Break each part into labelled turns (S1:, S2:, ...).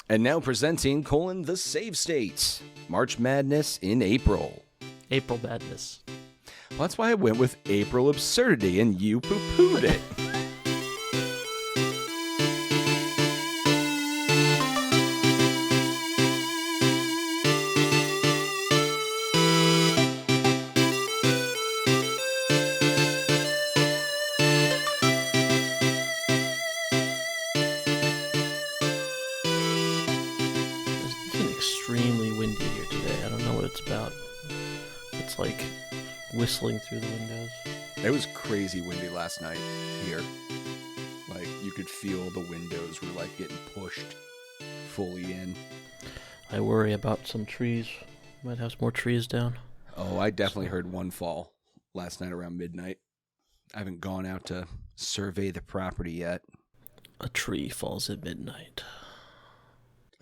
S1: And now presenting the Save State. March Madness in April.
S2: April Madness.
S1: Well, that's why I went with April Absurdity, and you poo-pooed it.
S2: It's been extremely windy here today. I don't know what it's about. It's like whistling through the windows.
S1: It was crazy windy last night here. Like, you could feel the windows were, like, getting pushed fully in.
S2: I worry about some trees. Might have some more trees down.
S1: Oh, I definitely heard one fall last night around midnight. I haven't gone out to survey the property yet.
S2: A tree falls at midnight.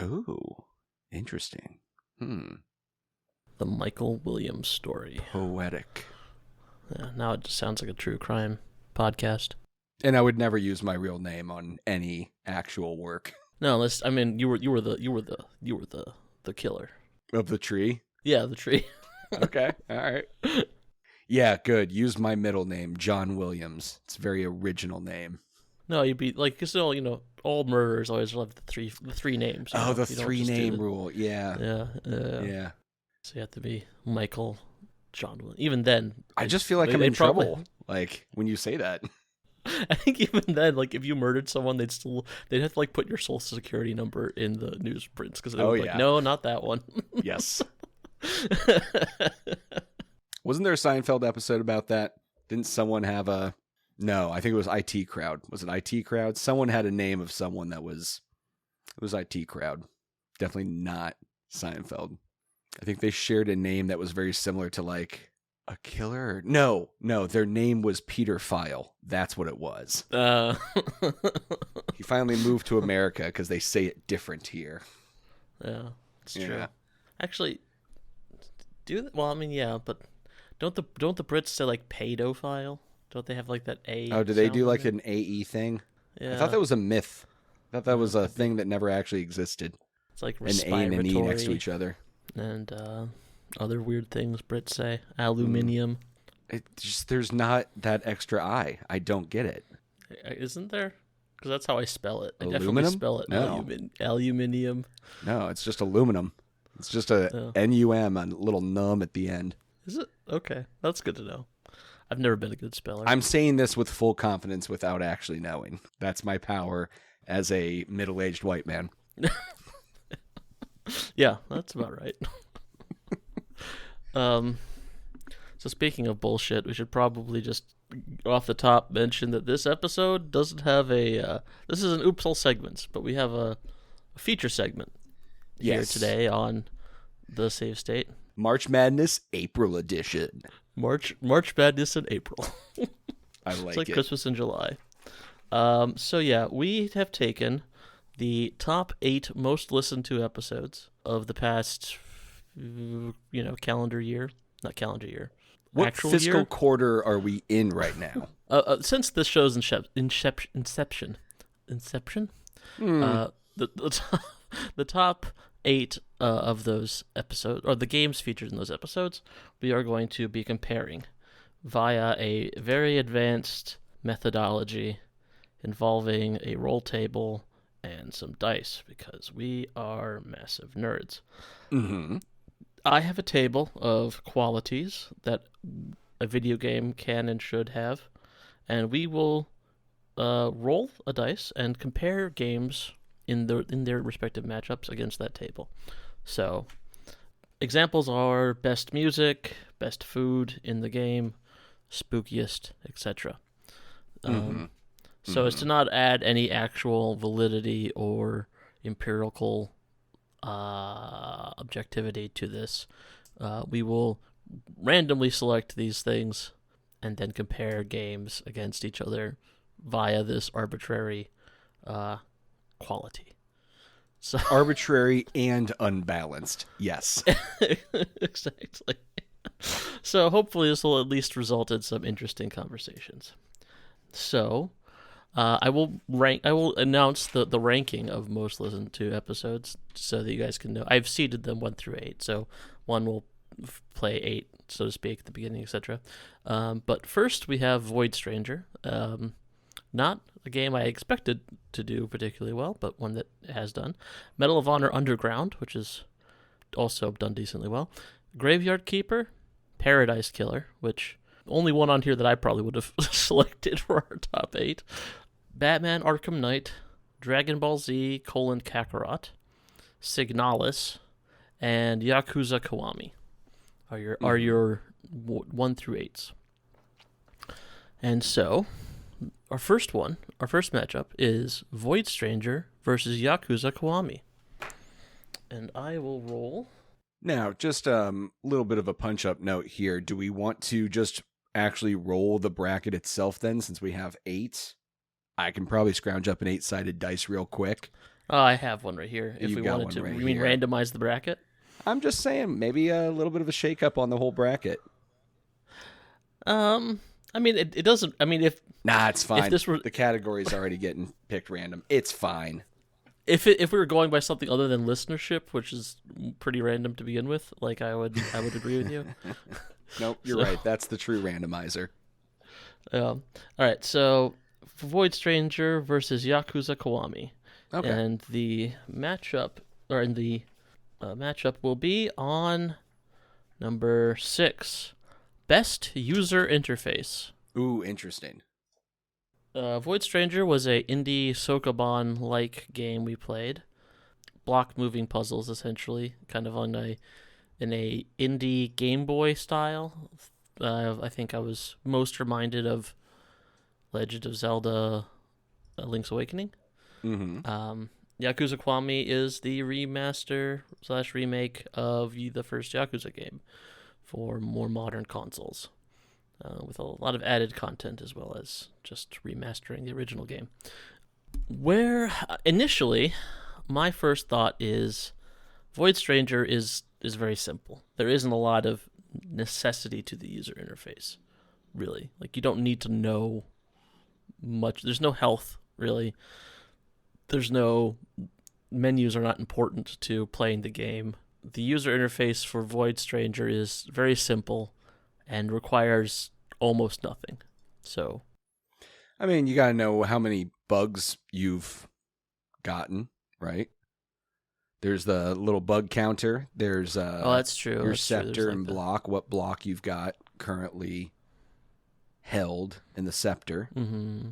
S1: Ooh, interesting.
S2: The Michael Williams story.
S1: Poetic.
S2: Yeah, now it just sounds like a true crime podcast.
S1: And I would never use my real name on any actual work.
S2: No, I mean you were the killer
S1: Of the tree?
S2: Yeah, the tree.
S1: Okay, all right. Yeah, good. Use my middle name, John Williams. It's a very original name.
S2: No, you'd be like, because all murderers always have the three names.
S1: Oh, the three-name rule. Yeah.
S2: Yeah. So you have to be Michael, John Williams. Even then,
S1: I just feel like I'm in trouble. Like when you say that.
S2: I think even then, like if you murdered someone, they'd have to like put your social security number in the newsprints because they would be like, no, not that one.
S1: Yes. Wasn't there a Seinfeld episode about that? Didn't someone have a... No, I think it was IT Crowd. Was it IT Crowd? Someone had a name of someone that was... It was IT Crowd. Definitely not Seinfeld. I think they shared a name that was very similar to like a killer. No, their name was Peter File. That's what it was. He finally moved to America because they say it different here.
S2: Yeah, it's true. Actually, but don't the Brits say like pedophile? Don't they have like that A?
S1: Oh, do they do like an AE thing?
S2: Yeah.
S1: I thought that was a myth. I thought that was a thing that never actually existed.
S2: It's like
S1: an
S2: respiratory.
S1: A and an E next to each other.
S2: And other weird things Brits say. Aluminium.
S1: There's not that extra I. I don't get it.
S2: Isn't there? Because that's how I spell it. I
S1: Aluminum?
S2: definitely spell it aluminium.
S1: No, it's just aluminum. It's just a NUM, a little num at the end.
S2: Is it? Okay. That's good to know. I've never been a good speller.
S1: I'm saying this with full confidence without actually knowing. That's my power as a middle-aged white man.
S2: Yeah, that's about right. So speaking of bullshit, we should probably just off the top mention that this episode doesn't have a... this is an Oops All segments, but we have a feature segment here today on the Save State.
S1: March Madness April edition.
S2: March Madness in April.
S1: I like it.
S2: It's like Christmas in July. So yeah, we have taken the top 8 most listened to episodes of the past, calendar year. Not calendar year.
S1: What
S2: actual
S1: fiscal
S2: year?
S1: Quarter are we in right now?
S2: Since this show's inception. The top 8 of those episodes, or the games featured in those episodes, we are going to be comparing via a very advanced methodology involving a roll table and some dice, because we are massive nerds.
S1: Mm-hmm.
S2: I have a table of qualities that a video game can and should have, and we will roll a dice and compare games in their respective matchups against that table. So, examples are best music, best food in the game, spookiest, etc. So as to not add any actual validity or empirical objectivity to this, we will randomly select these things and then compare games against each other via this arbitrary quality. So
S1: arbitrary and unbalanced. Yes.
S2: Exactly. So hopefully this will at least result in some interesting conversations. So I will announce the ranking of most listened to episodes so that you guys can know. I've seeded them 1 through 8, so 1 will play 8, so to speak, at the beginning, etc. But first we have Void Stranger. Not a game I expected to do particularly well, but one that has done. Medal of Honor Underground, which is also done decently well. Graveyard Keeper, Paradise Killer, which only one on here that I probably would have selected for our top 8. Batman Arkham Knight, Dragon Ball Z: Kakarot, Signalis, and Yakuza Kiwami are your 1 through 8s. And so, our first matchup is Void Stranger versus Yakuza Kiwami. And I will roll.
S1: Now, just a little bit of a punch-up note here. Do we want to just actually roll the bracket itself then, since we have 8? I can probably scrounge up an 8-sided dice real quick.
S2: Oh, I have one right here. If we wanted to, you mean randomize the bracket?
S1: I'm just saying, maybe a little bit of a shake-up on the whole bracket.
S2: I mean, it doesn't. I mean, if
S1: it's fine.
S2: If this were
S1: the category's already getting picked random, it's fine.
S2: If we were going by something other than listenership, which is pretty random to begin with, like I would agree with you.
S1: Nope, you're right. That's the true randomizer.
S2: All right, so Void Stranger versus Yakuza Kiwami.
S1: Okay.
S2: And the matchup will be on number 6, Best User Interface.
S1: Ooh, interesting.
S2: Void Stranger was a indie Sokoban-like game we played. Block moving puzzles, essentially, kind of in a indie Game Boy style. I think I was most reminded of Legend of Zelda: Link's Awakening.
S1: Mm-hmm.
S2: Yakuza Kiwami is the remaster/remake of the first Yakuza game for more modern consoles, with a lot of added content as well as just remastering the original game. Where initially, my first thought is Void Stranger is very simple. There isn't a lot of necessity to the user interface, really. Like, you don't need to know much. There's no health, really. There's no menus are not important to playing the game. The user interface for Void Stranger is very simple and requires almost nothing. So,
S1: I mean, you got to know how many bugs you've gotten, right? There's the little bug counter. There's
S2: that's true.
S1: Your
S2: that's
S1: scepter
S2: true.
S1: and block. What block you've got currently held in the scepter.
S2: Mm-hmm.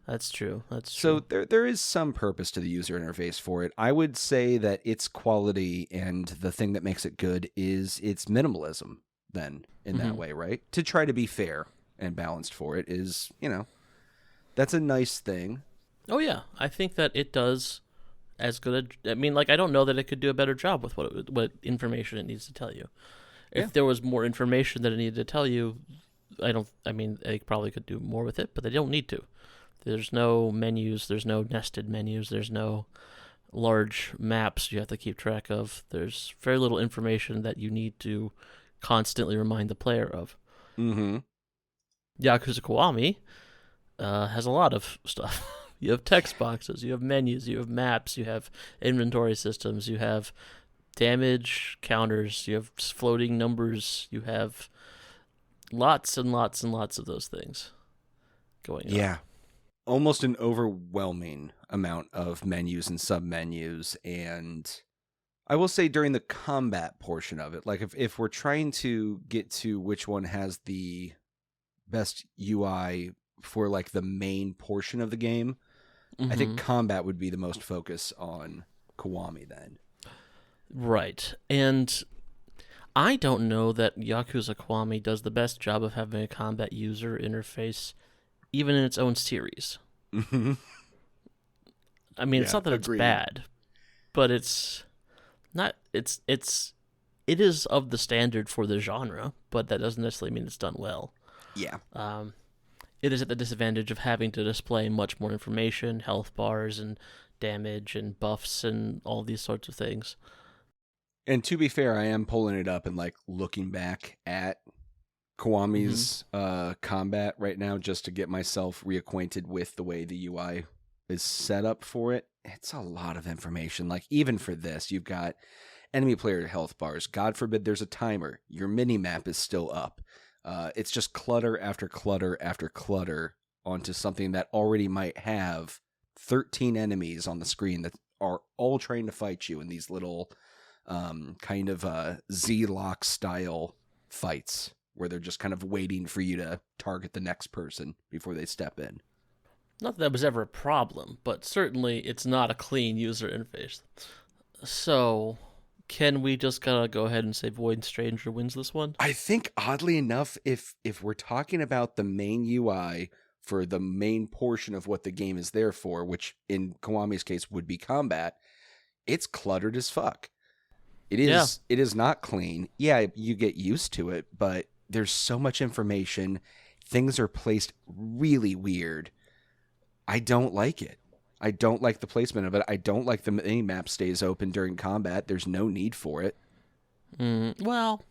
S2: That's true.
S1: So there is some purpose to the user interface for it. I would say that its quality and the thing that makes it good is its minimalism then in that way, right? To try to be fair and balanced for it is, that's a nice thing.
S2: Oh, yeah. I think that it does as good I mean, like, I don't know that it could do a better job with what information it needs to tell you. If there was more information that it needed to tell you, they probably could do more with it, but they don't need to. There's no menus, there's no nested menus, there's no large maps you have to keep track of. There's very little information that you need to constantly remind the player of.
S1: Mm-hmm.
S2: Yakuza Kiwami has a lot of stuff. You have text boxes, you have menus, you have maps, you have inventory systems, you have damage counters, you have floating numbers, you have lots and lots and lots of those things going on.
S1: Yeah. Almost an overwhelming amount of menus and sub-menus, and I will say during the combat portion of it, like if we're trying to get to which one has the best UI for like the main portion of the game, I think combat would be the most focus on Kiwami then.
S2: Right. And I don't know that Yakuza Kiwami does the best job of having a combat user interface even in its own series.
S1: Mm-hmm.
S2: I mean, it's not that
S1: agreed.
S2: It's bad, but it's not. It is of the standard for the genre, but that doesn't necessarily mean it's done well.
S1: Yeah.
S2: It is at the disadvantage of having to display much more information, health bars and damage and buffs and all these sorts of things.
S1: And to be fair, I am pulling it up and like looking back at Kiwami's combat right now just to get myself reacquainted with the way the UI is set up for it. It's a lot of information. Like, even for this, you've got enemy player health bars. God forbid there's a timer. Your mini-map is still up. It's just clutter after clutter after clutter onto something that already might have 13 enemies on the screen that are all trying to fight you in these little kind of Z-lock style fights where they're just kind of waiting for you to target the next person before they step in.
S2: Not that was ever a problem, but certainly it's not a clean user interface. So, can we just kind of go ahead and say Void Stranger wins this one?
S1: I think, oddly enough, if we're talking about the main UI for the main portion of what the game is there for, which in Kiwami's case would be combat, it's cluttered as fuck. It is. Yeah. It is not clean. Yeah, you get used to it, but there's so much information. Things are placed really weird. I don't like it. I don't like the placement of it. I don't like the mini-map stays open during combat. There's no need for it.
S2: Well,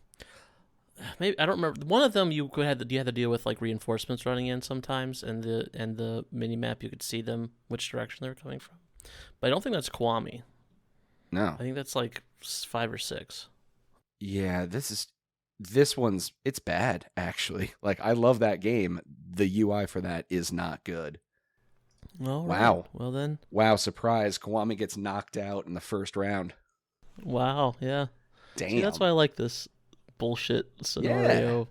S2: maybe I don't remember. One of them you had to deal with like reinforcements running in sometimes, and the mini-map you could see them which direction they were coming from. But I don't think that's Kiwami.
S1: No,
S2: I think that's like 5 or 6.
S1: Yeah, this one's it's bad actually. Like, I love that game. The UI for that is not good.
S2: All right.
S1: Wow.
S2: Well then.
S1: Wow, surprise. Kiwami gets knocked out in the first round.
S2: Wow, yeah.
S1: Damn.
S2: See, that's why I like this bullshit scenario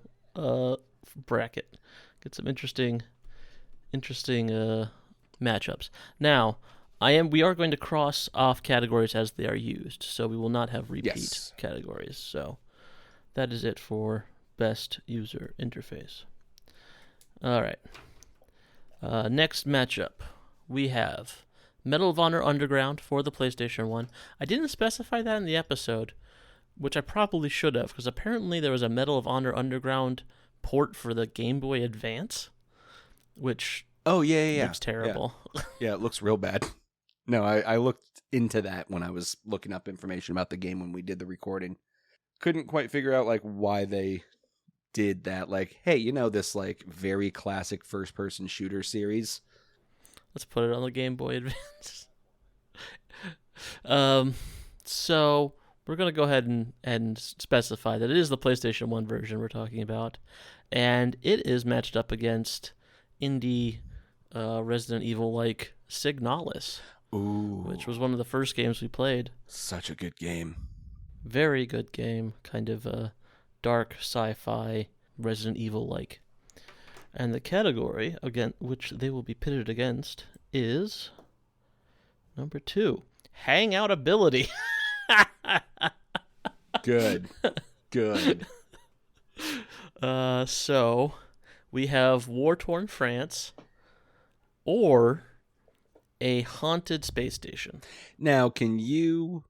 S2: bracket. Get some interesting matchups. Now, we are going to cross off categories as they are used, so we will not have repeat categories. So that is it for best user interface. All right. Next matchup, we have Medal of Honor Underground for the PlayStation 1. I didn't specify that in the episode, which I probably should have, because apparently there was a Medal of Honor Underground port for the Game Boy Advance, which looks terrible.
S1: Yeah, it looks real bad. No, I looked into that when I was looking up information about the game when we did the recording. Couldn't quite figure out like why they did that. Like, hey, this like very classic first-person shooter series.
S2: Let's put it on the Game Boy Advance. So we're going to go ahead and specify that it is the PlayStation 1 version we're talking about, and it is matched up against indie Resident Evil-like Signalis.
S1: Ooh.
S2: Which was one of the first games we played.
S1: Such a good game.
S2: Very good game. Kind of dark sci-fi Resident Evil-like. And the category, again, which they will be pitted against, is number 2. Hangout ability.
S1: Good.
S2: So, we have War-Torn France or a haunted space station.
S1: Now, can you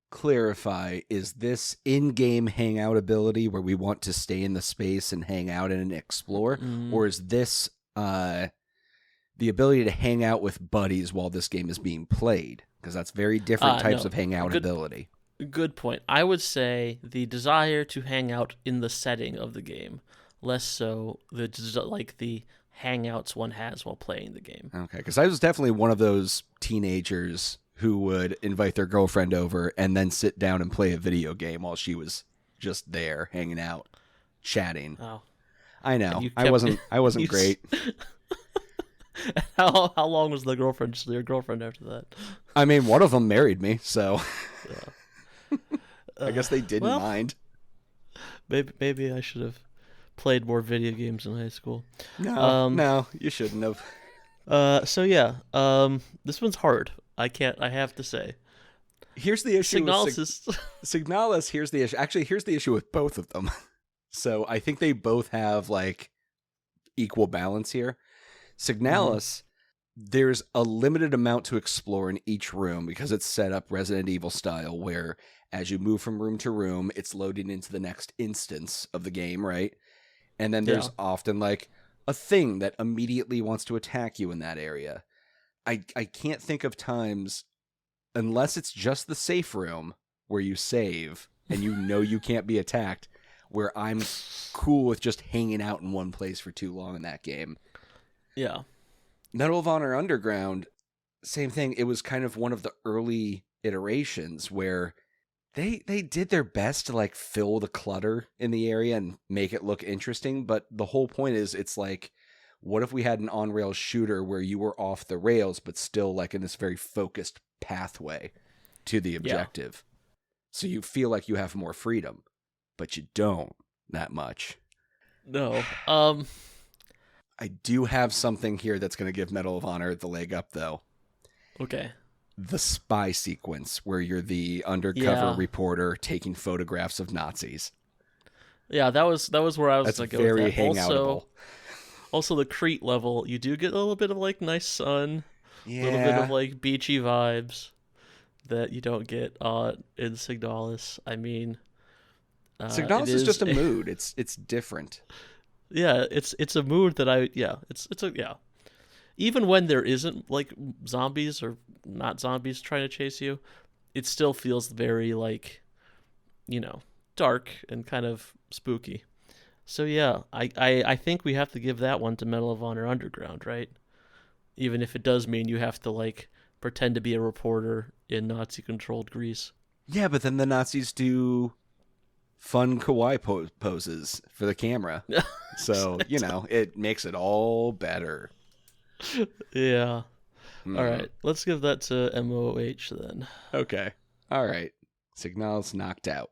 S1: clarify, is this in-game hangout ability where we want to stay in the space and hang out and explore? Or is this the ability to hang out with buddies while this game is being played? Because that's very different types of hangout ability.
S2: Good point. I would say the desire to hang out in the setting of the game, less so the hangouts one has while playing the game.
S1: Okay, because I was definitely one of those teenagers who would invite their girlfriend over and then sit down and play a video game while she was just there hanging out, chatting.
S2: Oh,
S1: I know. I wasn't great.
S2: How long was your girlfriend after that?
S1: I mean, one of them married me, so I guess they didn't mind.
S2: Maybe I should have played more video games in high school.
S1: No, you shouldn't have.
S2: So yeah, this one's hard. I have to say.
S1: Here's the issue.
S2: Signalis.
S1: Here's the issue. Actually, here's the issue with both of them. So I think they both have like equal balance here. Signalis, there's a limited amount to explore in each room because it's set up Resident Evil style, where as you move from room to room, it's loading into the next instance of the game, right? And then there's often like a thing that immediately wants to attack you in that area. I can't think of times, unless it's just the safe room where you save and you can't be attacked, where I'm cool with just hanging out in one place for too long in that game.
S2: Yeah.
S1: Medal of Honor Underground, same thing. It was kind of one of the early iterations where they did their best to like fill the clutter in the area and make it look interesting. But the whole point is it's like, what if we had an on-rails shooter where you were off the rails, but still like in this very focused pathway to the objective? Yeah. So you feel like you have more freedom, but you don't that much.
S2: No.
S1: I do have something here that's going to give Medal of Honor the leg up, though.
S2: Okay.
S1: The spy sequence where you're the undercover reporter taking photographs of Nazis.
S2: Yeah, that was where I was
S1: That's
S2: going to go
S1: very
S2: with that.
S1: hangoutable.
S2: Also, the Crete level, you do get a little bit of like nice sun, a little bit of like beachy vibes that you don't get in Signalis. I mean,
S1: Signalis is just a mood. It's different.
S2: Yeah, it's a mood that even when there isn't like zombies or not zombies trying to chase you, it still feels very like, dark and kind of spooky. So yeah, I think we have to give that one to Medal of Honor Underground, right? Even if it does mean you have to like pretend to be a reporter in Nazi-controlled Greece.
S1: Yeah, but then the Nazis do fun kawaii poses for the camera. So, it makes it all better.
S2: Yeah. All right. Let's give that to MOH then.
S1: Okay. All right. Signalis knocked out.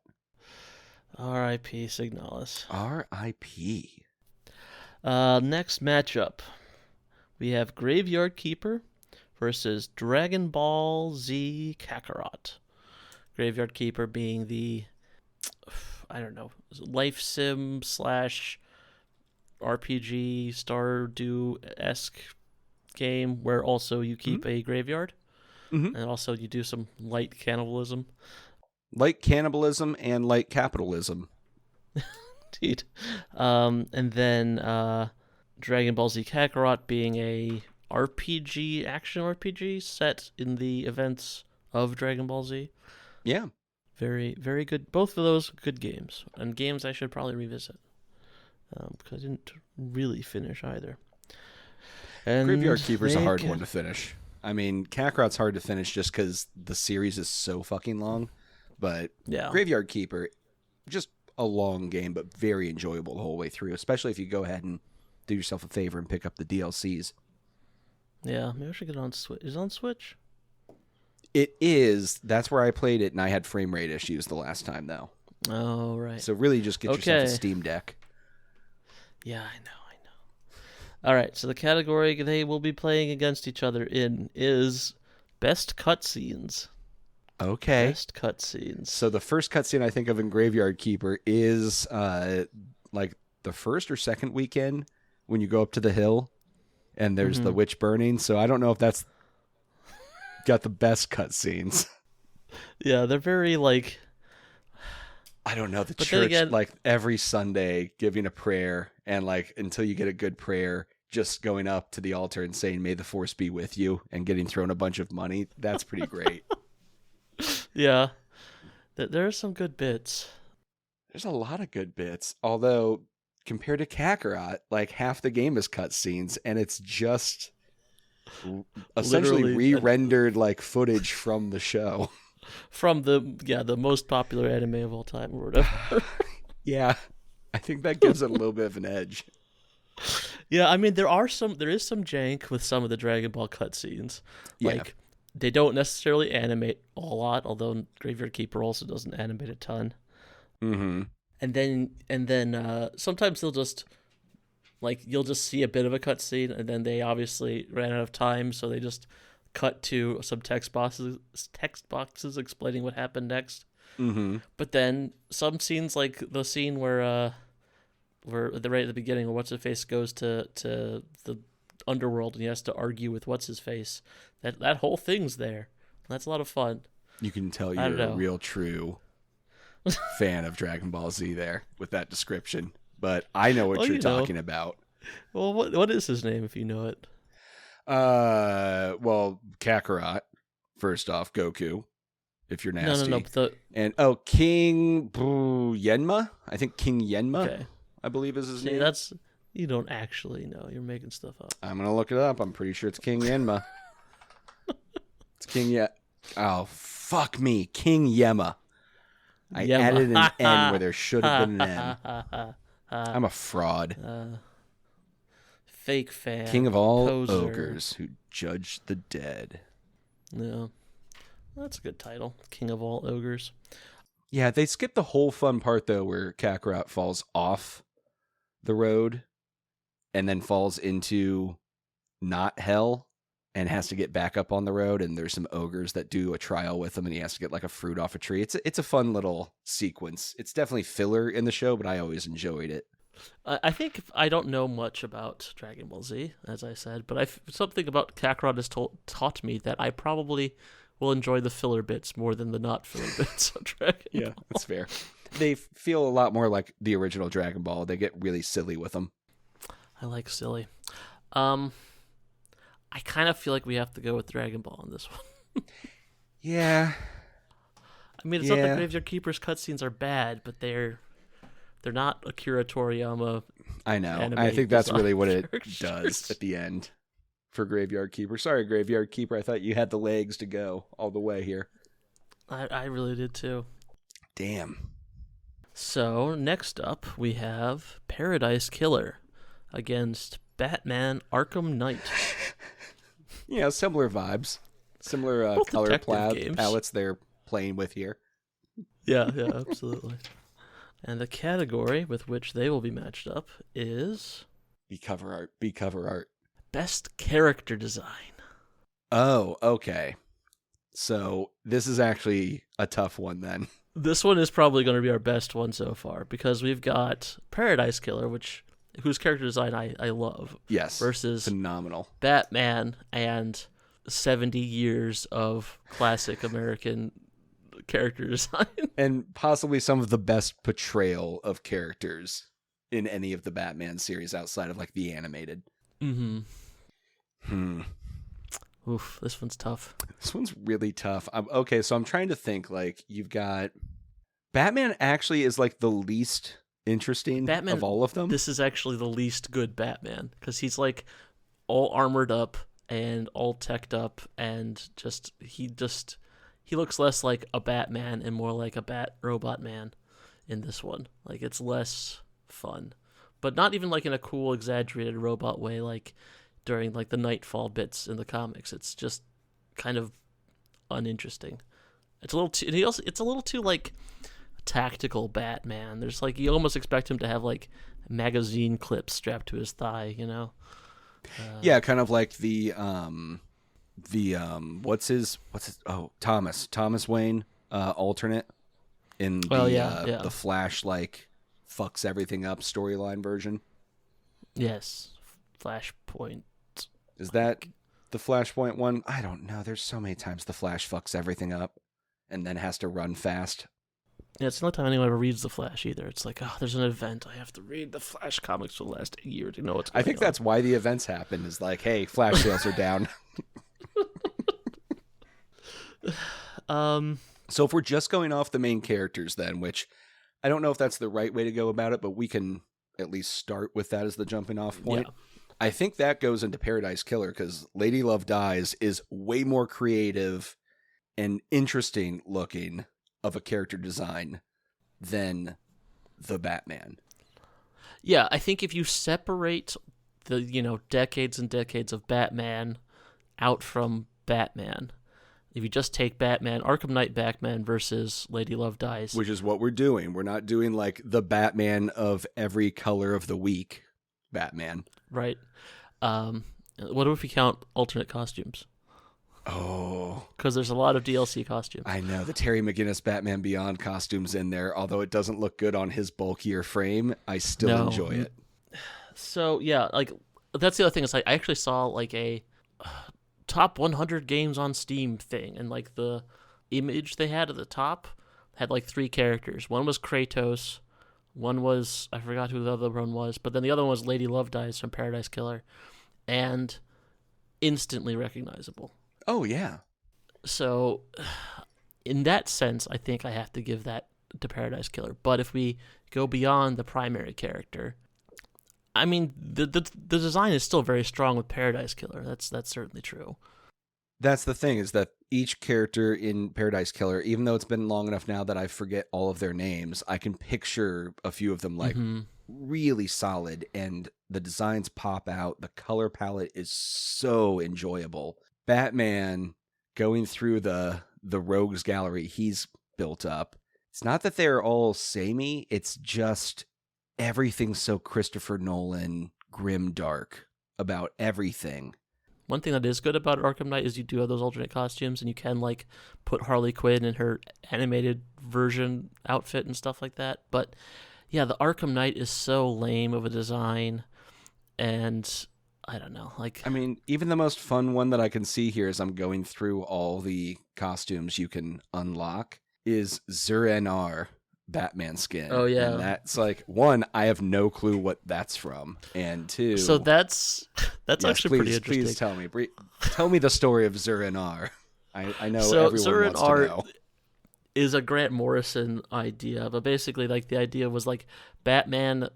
S2: R.I.P. Signalis.
S1: R.I.P.
S2: Next matchup. We have Graveyard Keeper versus Dragon Ball Z Kakarot. Graveyard Keeper being the, life sim / RPG Stardew-esque game where also you keep a graveyard and also you do some light cannibalism.
S1: Light cannibalism and light capitalism.
S2: Indeed. And then Dragon Ball Z Kakarot being a action RPG set in the events of Dragon Ball Z.
S1: Yeah.
S2: Very, very good. Both of those good games, and games I should probably revisit because I didn't really finish either. And
S1: Graveyard Keeper's a hard one to finish. I mean, Kakarot's hard to finish just because the series is so fucking long. But Graveyard Keeper, just a long game, but very enjoyable the whole way through, especially if you go ahead and do yourself a favor and pick up the DLCs.
S2: Yeah, maybe I should get on Switch. Is it on Switch?
S1: It is. That's where I played it, and I had frame rate issues the last time, though.
S2: Oh, right.
S1: So really just get yourself a Steam Deck.
S2: Yeah, I know. All right, so the category they will be playing against each other in is Best Cutscenes.
S1: Okay.
S2: Best cutscenes.
S1: So the first cutscene I think of in Graveyard Keeper is like the first or second weekend when you go up to the hill and there's the witch burning. So I don't know if that's got the best cutscenes.
S2: Yeah, they're very like...
S1: I don't know, the church like every Sunday giving a prayer and like until you get a good prayer, just going up to the altar and saying, "May the force be with you," and getting thrown a bunch of money. That's pretty great.
S2: Yeah, there are some good bits.
S1: There's a lot of good bits. Although, compared to Kakarot, like half the game is cutscenes, and it's just essentially re-rendered like footage from the show.
S2: From the most popular anime of all time, or whatever.
S1: Yeah, I think that gives it a little bit of an edge.
S2: Yeah, I mean there is some jank with some of the Dragon Ball cutscenes. Like they don't necessarily animate a lot, although Graveyard Keeper also doesn't animate a ton.
S1: Mm-hmm.
S2: And then sometimes they'll just you'll just see a bit of a cutscene, and then they obviously ran out of time, so they just cut to some text boxes explaining what happened next.
S1: Mm-hmm.
S2: But then some scenes, like the scene where right at the beginning, where What's-His-Face goes to the underworld and he has to argue with What's-His-Face, that whole thing's there. That's a lot of fun.
S1: You can tell you're a real true fan of Dragon Ball Z there with that description. But I know what you're talking about.
S2: Well, what is his name if you know it?
S1: Well, Kakarot, first off, Goku if you're
S2: No,
S1: nasty.
S2: no, no.
S1: And King Yenma? I think King Yenma,
S2: Okay.
S1: I believe is his
S2: See,
S1: name.
S2: that's you don't actually know. You're making stuff up.
S1: I'm gonna look it up. I'm pretty sure it's King Yenma. It's King Oh, fuck me. King Yema. I added an N where there should have been an M. I'm a fraud.
S2: Fake fan.
S1: King of all
S2: poser.
S1: ogres who judge the dead.
S2: Yeah. That's a good title. King of all ogres.
S1: Yeah, they skipped the whole fun part, though, where Kakarot falls off the road and then falls into not hell and has to get back up on the road. And there's some ogres that do a trial with him and he has to get like a fruit off a tree. It's a fun little sequence. It's definitely filler in the show, but I always enjoyed it.
S2: I think I don't know much about Dragon Ball Z, as I said, but something about Kakarot has taught me that I probably will enjoy the filler bits more than the not filler bits of Dragon Ball.
S1: That's fair. They feel a lot more like the original Dragon Ball. They get really silly with them.
S2: I like silly. I kind of feel like we have to go with Dragon Ball on this one.
S1: Yeah.
S2: I mean, it's not that Graveyard Keeper's cutscenes are bad, but they're not Akira Toriyama.
S1: I know. I think that's really what it does at the end for Graveyard Keeper. Sorry, Graveyard Keeper. I thought you had the legs to go all the way here.
S2: I really did too.
S1: Damn.
S2: So, next up, we have Paradise Killer against Batman Arkham Knight.
S1: Yeah, similar vibes. Similar color palettes they're playing with here.
S2: Yeah, absolutely. And the category with which they will be matched up is...
S1: Be cover art.
S2: Best character design.
S1: Oh, okay. So this is actually a tough one then.
S2: This one is probably going to be our best one so far because we've got Paradise Killer, whose character design I love.
S1: Yes.
S2: Versus
S1: phenomenal.
S2: Batman and 70 years of classic American character design.
S1: And possibly some of the best portrayal of characters in any of the Batman series outside of like the animated.
S2: Oof, this one's tough.
S1: This one's really tough. Okay, so I'm trying to think, like, you've got... Batman actually is like the least interesting of all of them.
S2: This is actually the least good Batman because he's like all armored up and all teched up and he looks less like a Batman and more like a Bat Robot Man in this one. Like, it's less fun, but not even like in a cool exaggerated robot way like during like the Nightfall bits in the comics. It's just kind of uninteresting. It's a little too it's a little too like tactical Batman. There's like, you almost expect him to have like magazine clips strapped to his thigh, you know?
S1: Yeah, kind of like the Thomas Wayne alternate in the Flash like fucks everything up storyline version.
S2: Yes. Flashpoint.
S1: Is that the Flashpoint one? I don't know. There's so many times the Flash fucks everything up and then has to run fast.
S2: Yeah, it's the only time anyone ever reads the Flash either. It's like, oh, there's an event. I have to read the Flash comics for the last year to know what's going on.
S1: I think that's why the events happen, is like, hey, Flash sales are down. So if we're just going off the main characters then, which I don't know if that's the right way to go about it, but we can at least start with that as the jumping off point. Yeah. I think that goes into Paradise Killer because Lady Love Dies is way more creative and interesting looking of a character design than the Batman.
S2: Yeah, I think if you separate the, decades and decades of Batman out from Batman, if you just take Batman, Arkham Knight Batman versus Lady Love Dies.
S1: Which is what we're doing. We're not doing like the Batman of every color of the week Batman.
S2: Right. What if we count alternate costumes?
S1: Oh.
S2: Because there's a lot of DLC costumes.
S1: I know. The Terry McGinnis Batman Beyond costume's in there. Although it doesn't look good on his bulkier frame, I still enjoy it.
S2: So, yeah, like, that's the other thing. Is like, I actually saw, like, a top 100 games on Steam thing. And, like, the image they had at the top had, like, 3 characters. One was Kratos. One was, I forgot who the other one was. But then the other one was Lady Love Dies from Paradise Killer. And instantly recognizable.
S1: Oh, yeah.
S2: So, in that sense, I think I have to give that to Paradise Killer. But if we go beyond the primary character, I mean, the design is still very strong with Paradise Killer. That's certainly true.
S1: That's the thing, is that each character in Paradise Killer, even though it's been long enough now that I forget all of their names, I can picture a few of them like really solid, and the designs pop out. The color palette is so enjoyable. Batman going through the rogues gallery he's built up. It's not that they're all samey, it's just everything's so Christopher Nolan grim dark about everything.
S2: One thing that is good about Arkham Knight is you do have those alternate costumes, and you can like put Harley Quinn in her animated version outfit and stuff like that. But yeah, the Arkham Knight is so lame of a design, and I don't know. Like,
S1: I mean, even the most fun one that I can see here as I'm going through all the costumes you can unlock is Zur-En-Arrh Batman skin.
S2: Oh yeah,
S1: and that's like, one, I have no clue what that's from, and two,
S2: so that's
S1: yes,
S2: actually pretty
S1: Please
S2: interesting.
S1: tell me the story of Zur-En-Arrh. I know
S2: so
S1: everyone
S2: Zur-En-Arrh
S1: wants to know.
S2: Is a Grant Morrison idea, but basically, like, the idea was like Batman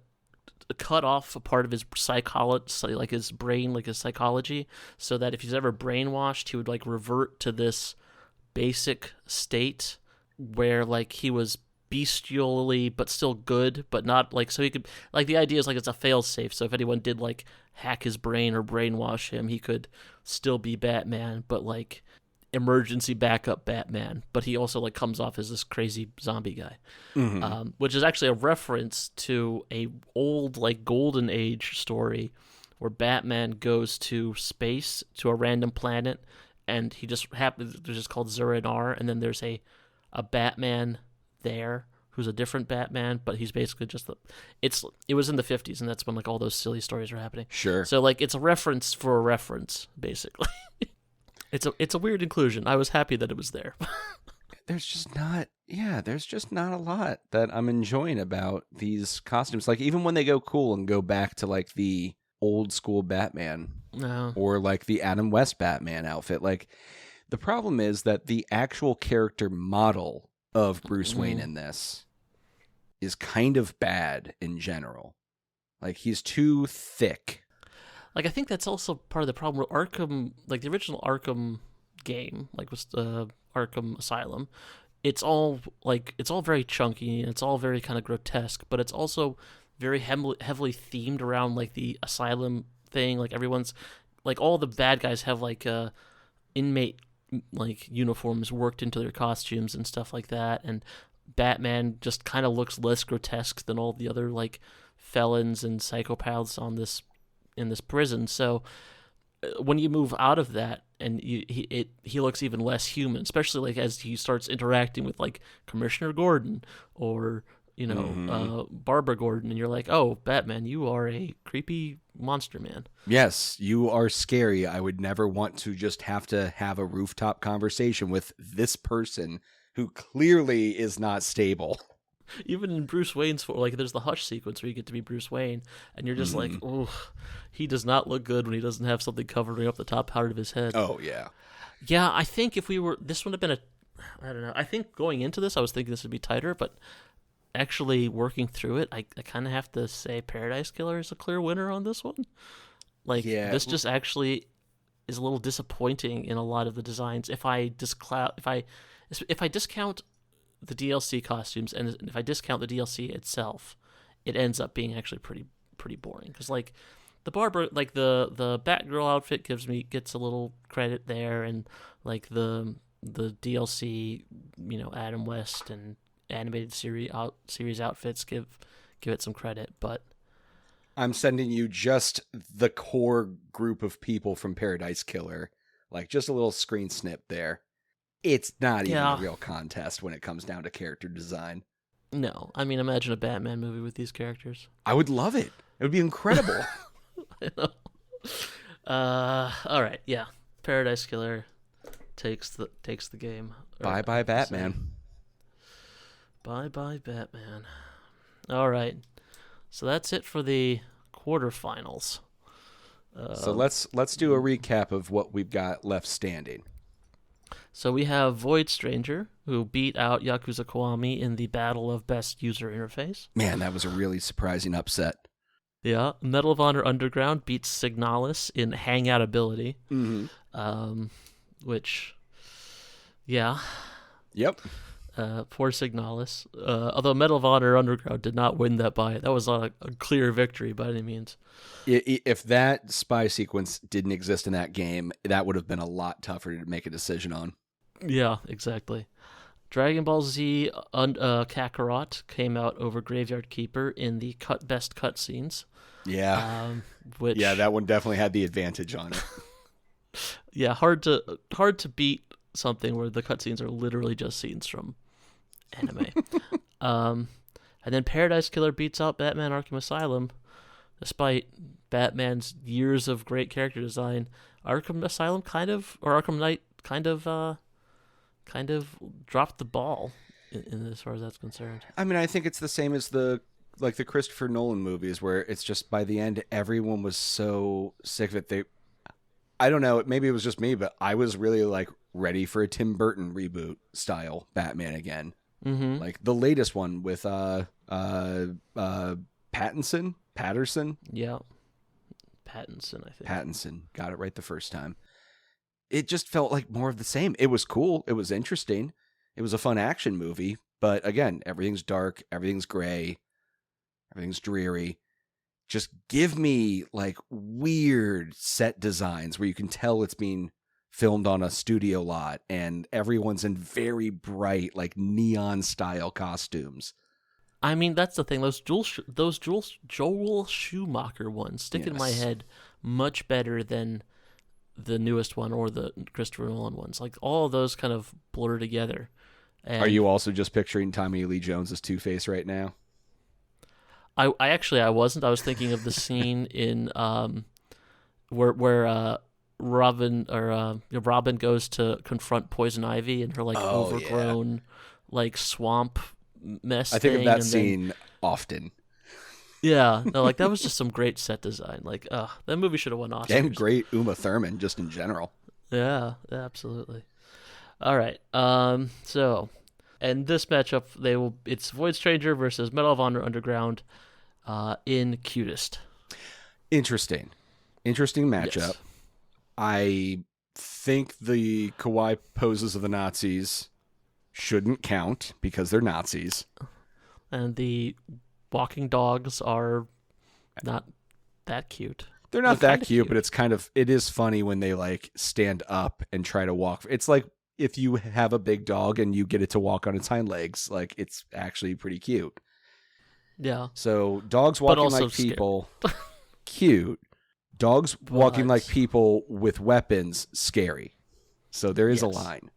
S2: cut off a part of his psychology, like his brain, like his psychology, so that if he's ever brainwashed, he would like revert to this basic state where like he was bestially but still good, but not like, so he could, like, the idea is like it's a fail safe, so if anyone did like hack his brain or brainwash him, he could still be Batman, but like emergency backup Batman, but he also like comes off as this crazy zombie guy, which is actually a reference to a old like golden age story where Batman goes to space to a random planet, and he just happens, they're just called Zur-En-Arrh, and then there's a Batman there who's a different Batman, but he's basically just it was in the 50s, and that's when like all those silly stories are happening.
S1: Sure.
S2: So like it's a reference for a reference, basically. It's a weird inclusion. I was happy that it was there.
S1: There's just not a lot that I'm enjoying about these costumes. Like, even when they go cool and go back to like the old school Batman,
S2: No.
S1: or like the Adam West Batman outfit, like, the problem is that the actual character model of Bruce Wayne in this is kind of bad in general. Like, he's too thick.
S2: Like, I think that's also part of the problem with Arkham, like the original Arkham game, like with Arkham Asylum. It's all very chunky, and it's all very kind of grotesque, but it's also very heavily themed around like the asylum thing. Like, everyone's, like, all the bad guys have like inmate like uniforms worked into their costumes and stuff like that, and Batman just kind of looks less grotesque than all the other like felons and psychopaths in this prison. So when you move out of that, and he looks even less human, especially like as he starts interacting with like Commissioner Gordon or Barbara Gordon, and you're like, oh, Batman, you are a creepy monster man.
S1: Yes, you are scary. I would never want to just have to have a rooftop conversation with this person who clearly is not stable.
S2: Even in Bruce Wayne's, like, there's the Hush sequence where you get to be Bruce Wayne, and you're just like, oh, he does not look good when he doesn't have something covering up the top part of his head.
S1: Oh, yeah.
S2: Yeah, I think this would have been I don't know. I think going into this, I was thinking this would be tighter, but actually working through it, I kind of have to say Paradise Killer is a clear winner on this one. Like, this just actually is a little disappointing in a lot of the designs. If I discount the DLC costumes, and if I discount the DLC itself, it ends up being actually pretty boring. Because like the Barbara, like the Batgirl outfit gets a little credit there, and like the DLC, Adam West and animated series outfits give it some credit. But
S1: I'm sending you just the core group of people from Paradise Killer, like just a little screen snip there. It's not even a real contest when it comes down to character design.
S2: No, I mean, imagine a Batman movie with these characters.
S1: I would love it. It would be incredible.
S2: I know. All right, yeah. Paradise Killer takes the game.
S1: Bye bye Batman.
S2: Bye bye Batman. All right, so that's it for the quarterfinals.
S1: So let's do a recap of what we've got left standing.
S2: So we have Void Stranger, who beat out Yakuza Kiwami in the battle of best user interface.
S1: Man, that was a really surprising upset.
S2: Yeah, Medal of Honor Underground beats Signalis in hangout ability, which, yeah.
S1: Yep.
S2: Poor Signalis. Although Medal of Honor Underground did not win that by it. That was not a clear victory by any means.
S1: If that spy sequence didn't exist in that game, that would have been a lot tougher to make a decision on.
S2: Yeah, exactly. Dragon Ball Z Kakarot came out over Graveyard Keeper in the best cutscenes.
S1: Yeah.
S2: Which,
S1: yeah, that one definitely had the advantage on it.
S2: Yeah, hard to beat something where the cutscenes are literally just scenes from anime. And then Paradise Killer beats out Batman Arkham Asylum, despite Batman's years of great character design. Arkham Asylum Arkham Knight kind of dropped the ball in as far as that's concerned.
S1: I mean, I think it's the same as the Christopher Nolan movies, where it's just by the end everyone was so sick of it. I don't know, maybe it was just me, but I was really ready for a Tim Burton reboot style Batman again.
S2: Mm-hmm.
S1: Like the latest one with Patterson.
S2: Yeah, Pattinson, I think.
S1: Pattinson, got it right the first time. It just felt like more of the same. It was cool. It was interesting. It was a fun action movie. But again, everything's dark. Everything's gray. Everything's dreary. Just give me weird set designs where you can tell it's being filmed on a studio lot and everyone's in very bright, neon style costumes.
S2: I mean, that's the thing. Those Joel Schumacher ones stick in my head much better than the newest one or the Christopher Nolan ones. All of those kind of blur together. And
S1: are you also just picturing Tommy Lee Jones as Two-Face right now?
S2: I wasn't. I was thinking of the scene in where Robin goes to confront Poison Ivy and her overgrown swamp mess.
S1: I think of that scene often.
S2: Yeah, no, that was just some great set design. That movie should have won Oscars.
S1: And great Uma Thurman, just in general.
S2: Yeah, absolutely. All right. So, and this matchup, it's Void Stranger versus Medal of Honor Underground, in Cutest.
S1: Interesting matchup. Yes. I think the kawaii poses of the Nazis shouldn't count because they're Nazis,
S2: and the walking dogs are not that cute.
S1: They're not that cute, but it is funny when they stand up and try to walk. It's like if you have a big dog and you get it to walk on its hind legs, it's actually pretty cute.
S2: Yeah.
S1: So dogs walking like people, cute. Dogs walking like people with weapons, scary. So there is a line.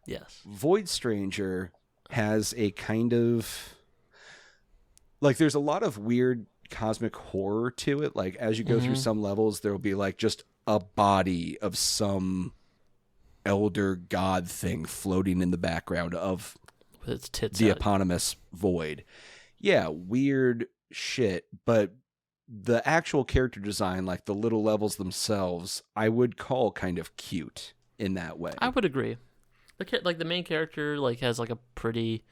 S2: Yes.
S1: Void Stranger has a kind of there's a lot of weird cosmic horror to it. As you go through some levels, there will be just a body of some elder god thing floating in the background of
S2: with its tits
S1: the
S2: out.
S1: Eponymous void. Yeah, weird shit, but the actual character design, the little levels themselves, I would call kind of cute in that way.
S2: I would agree. The main character has a pretty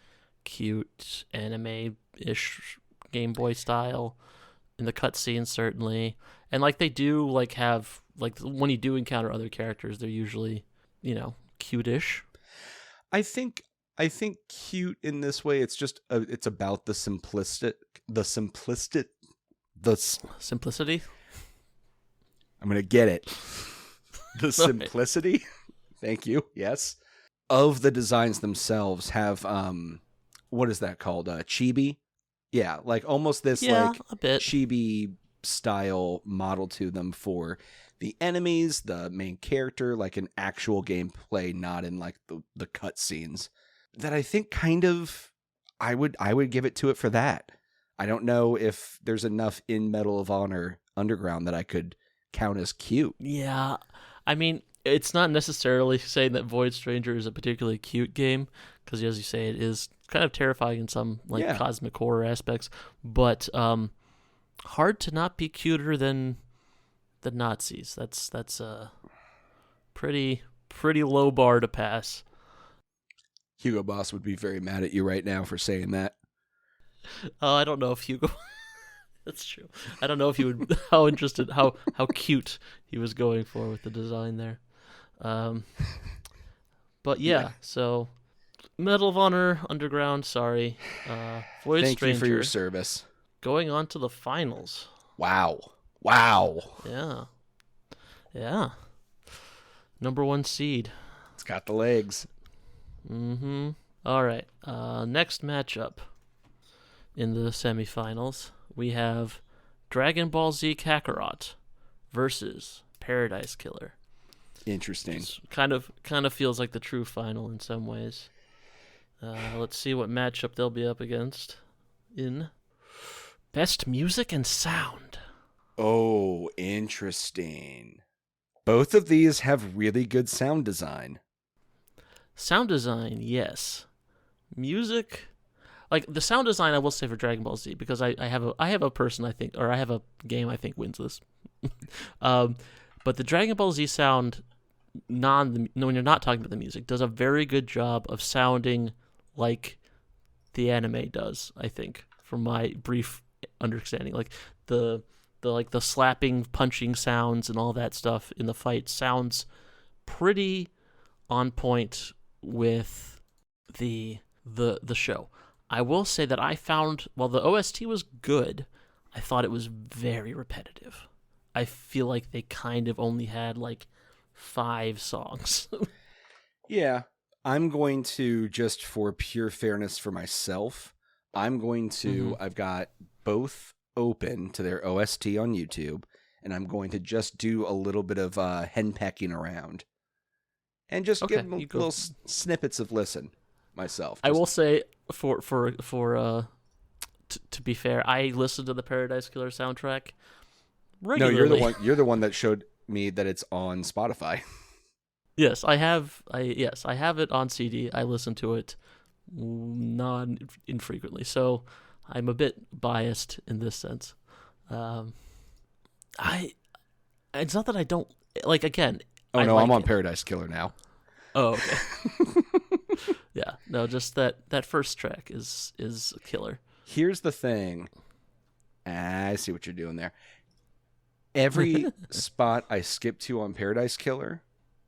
S2: cute anime-ish Game Boy style in the cutscenes, certainly, and they do have when you do encounter other characters, they're usually cute-ish.
S1: I think cute in this way, it's just it's about the simplicity. I'm gonna get it. The simplicity. Thank you. Yes. Of the designs themselves have what is that called? Chibi. Yeah, almost this
S2: a bit
S1: chibi style model to them for the enemies, the main character, an actual gameplay, not in the cutscenes. That I think kind of I would give it to it for that. I don't know if there's enough in Medal of Honor Underground that I could count as cute.
S2: Yeah, I mean, it's not necessarily saying that Void Stranger is a particularly cute game, because as you say, it is kind of terrifying in some cosmic horror aspects, but hard to not be cuter than the Nazis. That's pretty pretty low bar to pass.
S1: Hugo Boss would be very mad at you right now for saying that.
S2: I don't know if Hugo. That's true. I don't know if he would how cute he was going for with the design there. But yeah, so Medal of Honor, Underground, sorry. Void
S1: Thank
S2: Stranger.
S1: you for your service.
S2: Going on to the finals.
S1: Wow.
S2: Yeah. Number 1 seed.
S1: It's got the legs.
S2: Mm-hmm. All right. Next matchup in the semifinals, we have Dragon Ball Z Kakarot versus Paradise Killer.
S1: Interesting.
S2: It's kind of feels like the true final in some ways. Let's see what matchup they'll be up against in Best Music and Sound.
S1: Oh, interesting. Both of these have really good sound design.
S2: Sound design, yes. Music, like the sound design, I will say for Dragon Ball Z, because I have a person I think, or I have a game I think wins this. But the Dragon Ball Z sound, when you're not talking about the music, does a very good job of sounding like the anime does. I think, from my brief understanding, like the slapping, punching sounds and all that stuff in the fight sounds pretty on point with the show. I will say that I found, while the OST was good, I thought it was very repetitive. I feel like they kind of only had like 5 songs.
S1: Yeah, I'm going to, just for pure fairness for myself, I've got both open to their OST on YouTube, and I'm going to just do a little bit of henpecking around. And just give them little snippets of listen myself.
S2: I will say, to be fair, I listened to the Paradise Killer soundtrack regularly.
S1: No, you're the one that showed me that it's on Spotify.
S2: Yes, I have it on CD. I listen to it non-infrequently, so I'm a bit biased in this sense. It's not that I don't like. Again,
S1: oh no, I'm on Paradise Killer now.
S2: Oh, okay. Yeah, no, just that first track is a killer.
S1: Here's the thing. I see what you're doing there. Every spot I skip to on Paradise Killer,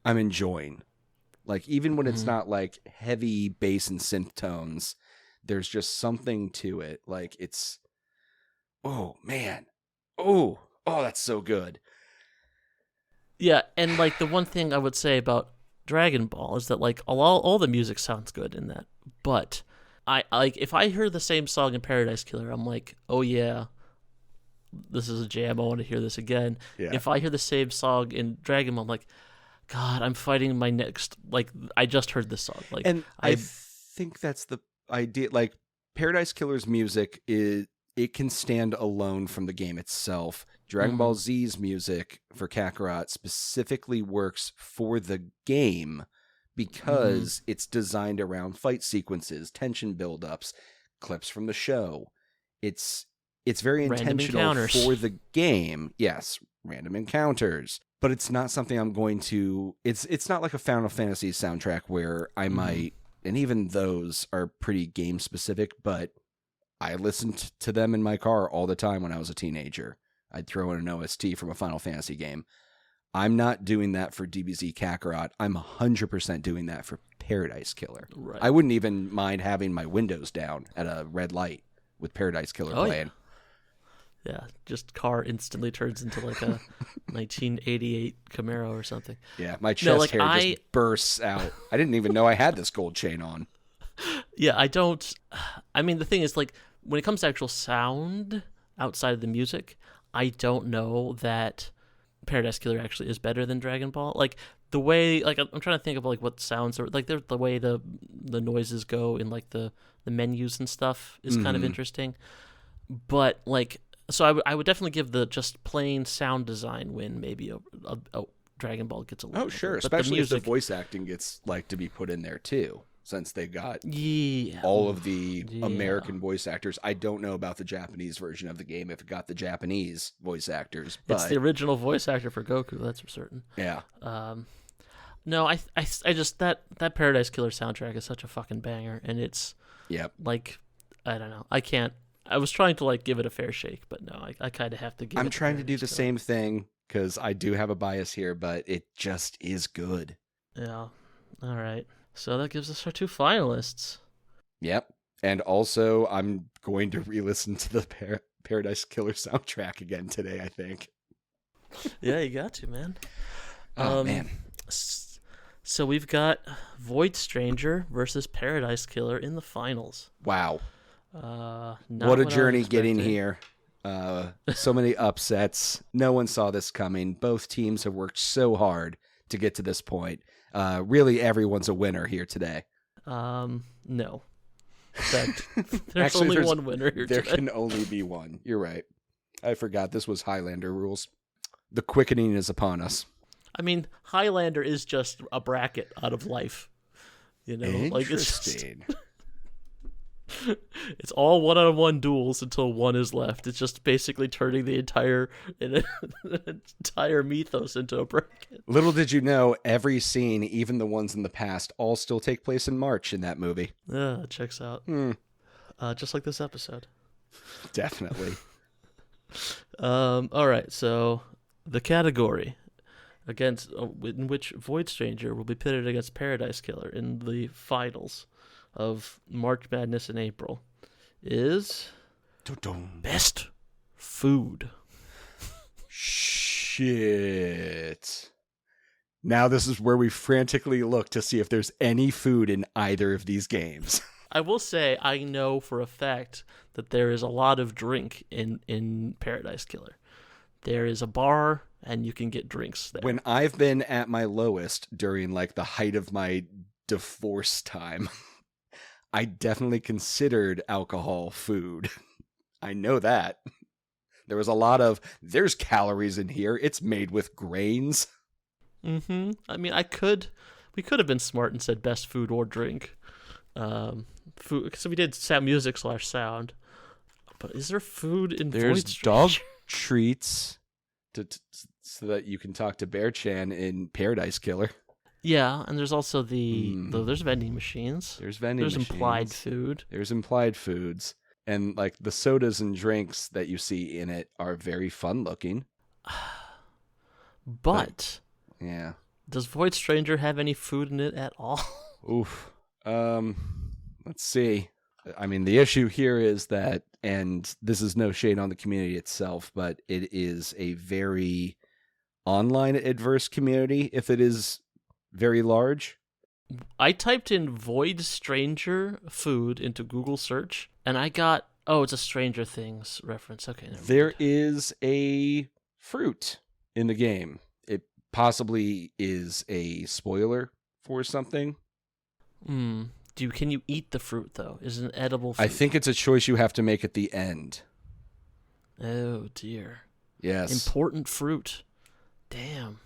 S1: I'm enjoying. Like, even when it's not like heavy bass and synth tones, there's just something to it. Like, it's, oh man, oh, that's so good.
S2: Yeah, and like the one thing I would say about Dragon Ball is that like all the music sounds good in that, but I like, if I hear the same song in Paradise Killer, I'm like, oh yeah, this is a jam, I want to hear this again.
S1: Yeah.
S2: If I hear the same song in Dragon Ball, I'm like, God, I'm fighting my next, like, I just heard this song. Like,
S1: and I think that's the idea. Like, Paradise Killer's music it can stand alone from the game itself. Dragon Ball Z's music for Kakarot specifically works for the game because it's designed around fight sequences, tension buildups, clips from the show. It's very intentional for the game. Yes, random encounters. But it's not something I'm going to... It's not like a Final Fantasy soundtrack where I might... And even those are pretty game-specific, but I listened to them in my car all the time when I was a teenager. I'd throw in an OST from a Final Fantasy game. I'm not doing that for DBZ Kakarot. I'm 100% doing that for Paradise Killer.
S2: Right.
S1: I wouldn't even mind having my windows down at a red light with Paradise Killer playing.
S2: Yeah, just car instantly turns into like a 1988 Camaro or something.
S1: Yeah, my chest hair just bursts out. I didn't even know I had this gold chain on.
S2: Yeah, I mean, the thing is, like, when it comes to actual sound outside of the music, I don't know that Paradise Killer actually is better than Dragon Ball. Like, the way, like, I'm trying to think of, like, what sounds are, like, the way the noises go in, like, the menus and stuff is kind of interesting. But, like, so I would definitely give the just plain sound design win maybe a Dragon Ball gets a little.
S1: Oh, sure. Especially if the voice acting gets, like, to be put in there, too. Since they got all of the American voice actors. I don't know about the Japanese version of the game, if it got the Japanese voice actors. But
S2: it's the original voice actor for Goku, that's for certain.
S1: Yeah.
S2: No, I just that Paradise Killer soundtrack is such a fucking banger, and it's
S1: Yep.
S2: like, I don't know. I can't. I was trying to like give it a fair shake, but no, I kind of have to give it.
S1: I'm trying to do the
S2: Paradise Killer.
S1: same thing because I do have a bias here, but it just is good.
S2: Yeah. All right. So that gives us our 2 finalists.
S1: Yep. And also, I'm going to re-listen to the Paradise Killer soundtrack again today, I think.
S2: Yeah, you got to, man.
S1: Oh, man.
S2: So we've got Void Stranger versus Paradise Killer in the finals.
S1: Wow.
S2: Not
S1: what a
S2: I was
S1: journey getting
S2: expecting.
S1: here. So many upsets. No one saw this coming. Both teams have worked so hard to get to this point. Really, everyone's a winner here today.
S2: No. In fact, there's
S1: Actually,
S2: only one winner here
S1: There
S2: today.
S1: can only be one. You're right. I forgot this was Highlander rules. The quickening is upon us.
S2: I mean, Highlander is just a bracket out of life. You know, like
S1: Interesting.
S2: it's all one-on-one duels until one is left. It's just basically turning the entire mythos into a bracket.
S1: Little did you know, every scene, even the ones in the past, all still take place in March in that movie.
S2: Yeah, checks out. Just like this episode.
S1: Definitely.
S2: All right, so the category in which Void Stranger will be pitted against Paradise Killer in the finals of March Madness in April is best food.
S1: Shit. Now this is where we frantically look to see if there's any food in either of these games.
S2: I will say I know for a fact that there is a lot of drink in Paradise Killer. There is a bar and you can get drinks there.
S1: When I've been at my lowest during like the height of my divorce time, I definitely considered alcohol food. I know that. There was a lot of, there's calories in here. It's made with grains.
S2: Mm-hmm. I mean, we could have been smart and said best food or drink. Food, so we did music/sound. But is there food in
S1: There's
S2: Void
S1: dog
S2: Stranger?
S1: treats so that you can talk to Bear Chan in Paradise Killer.
S2: Yeah, and there's also there's vending machines.
S1: There's machines.
S2: Implied food.
S1: There's implied foods. And like the sodas and drinks that you see in it are very fun looking.
S2: But
S1: yeah.
S2: Does Void Stranger have any food in it at all?
S1: Oof. Let's see. I mean, the issue here is that, and this is no shade on the community itself, but it is a very online adverse community if it is very large.
S2: I typed in Void Stranger food into Google search, and I got, it's a Stranger Things reference. Okay, never
S1: There
S2: mind.
S1: is a fruit in the game. It possibly is a spoiler for something.
S2: Can you eat the fruit, though? Is it an edible fruit?
S1: I think it's a choice you have to make at the end.
S2: Oh, dear.
S1: Yes.
S2: Important fruit. Damn.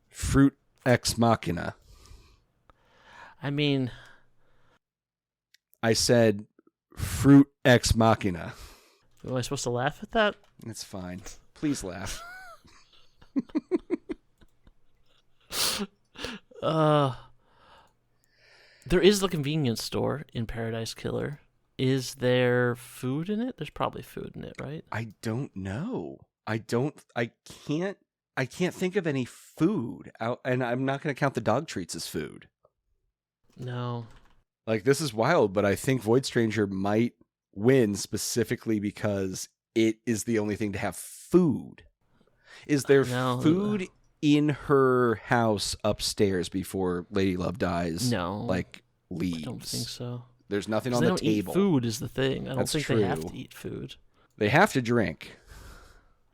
S1: Fruit ex machina.
S2: I mean...
S1: I said fruit ex machina.
S2: Am I supposed to laugh at that?
S1: It's fine. Please laugh.
S2: There is the convenience store in Paradise Killer. Is there food in it? There's probably food in it, right?
S1: I don't know. I can't think of any food out, and I'm not going to count the dog treats as food.
S2: No.
S1: Like, this is wild, but I think Void Stranger might win specifically because it is the only thing to have food. Is there food in her house upstairs before Lady Love dies?
S2: No.
S1: Like, leaves?
S2: I don't think so.
S1: There's nothing on the table.
S2: Eat food is the thing. I don't
S1: That's
S2: think
S1: true.
S2: they have to eat food.
S1: They have to drink.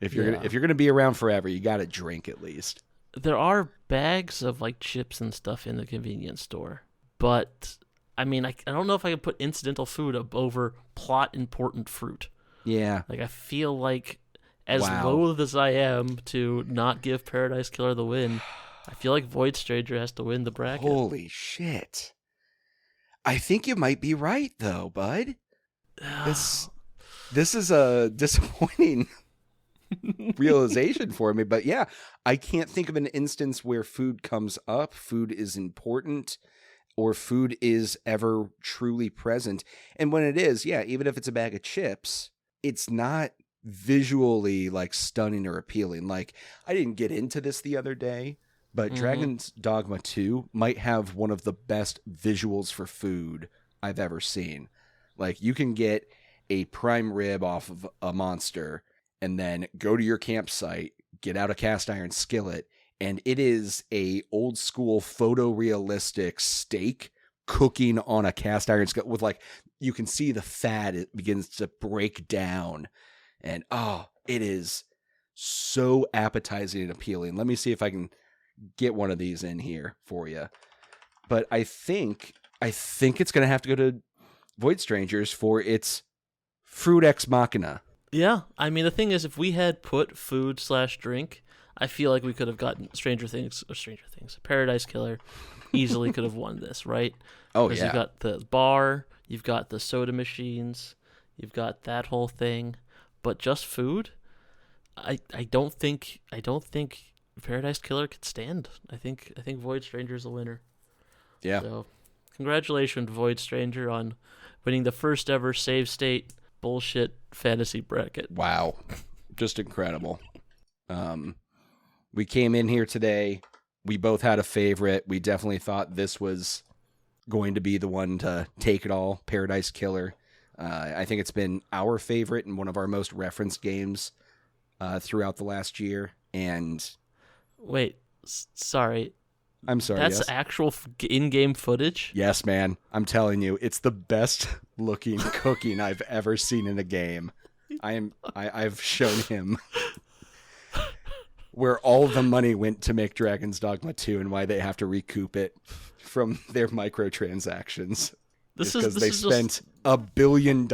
S1: If you're gonna be around forever, you got to drink at least.
S2: There are bags of like chips and stuff in the convenience store, but I mean, I don't know if I can put incidental food over plot important fruit.
S1: Yeah.
S2: Like I feel like, as loath as I am to not give Paradise Killer the win, I feel like Void Stranger has to win the bracket.
S1: Holy shit! I think you might be right though, bud. This is a disappointing realization for me. But yeah, I can't think of an instance where food comes up, food is important, or food is ever truly present. And when it is, yeah, even if it's a bag of chips, it's not visually like stunning or appealing. Like, I didn't get into this the other day, but Dragon's Dogma 2 might have one of the best visuals for food I've ever seen. Like, you can get a prime rib off of a monster and then go to your campsite, get out a cast iron skillet, and it is a old school photorealistic steak cooking on a cast iron skillet with, like, you can see the fat, it begins to break down. And it is so appetizing and appealing. Let me see if I can get one of these in here for you. But I think it's going to have to go to Void Strangers for its fruit ex machina.
S2: Yeah, I mean, the thing is, if we had put food/drink, I feel like we could have gotten Stranger Things, Paradise Killer easily could have won this, right?
S1: Oh,
S2: because
S1: yeah.
S2: you've got the bar, you've got the soda machines, you've got that whole thing, but just food, I don't think Paradise Killer could stand. I think Void Stranger is the winner.
S1: Yeah.
S2: So, congratulations, Void Stranger, on winning the first ever save state bullshit fantasy bracket.
S1: Wow. Just incredible. We came in here today. We both had a favorite. We definitely thought this was going to be the one to take it all, Paradise Killer. I think it's been our favorite and one of our most referenced games throughout the last year. And
S2: wait, sorry.
S1: I'm sorry.
S2: That's
S1: yes?
S2: actual in-game footage?
S1: Yes, man. I'm telling you, it's the best looking cooking I've ever seen in a game. I've shown him where all the money went to make Dragon's Dogma 2 and why they have to recoup it from their microtransactions. This is because they spent $1 billion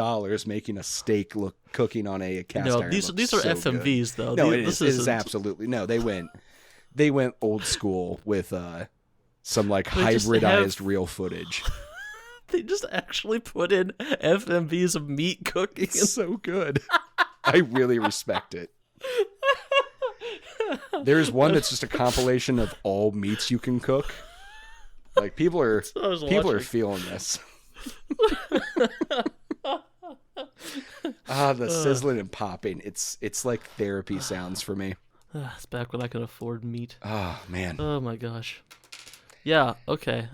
S1: making a steak look cooking on a cast iron.
S2: No, these are so FMVs
S1: good.
S2: though.
S1: No, it is absolutely no. They went old school with some like hybridized real footage.
S2: They just actually put in FMVs of meat cooking.
S1: It's so good. I really respect it. There's one that's just a compilation of all meats you can cook. Like people are feeling this. The sizzling and popping. It's like therapy sounds for me.
S2: It's back when I could afford meat.
S1: Oh man.
S2: Oh my gosh. Yeah, okay.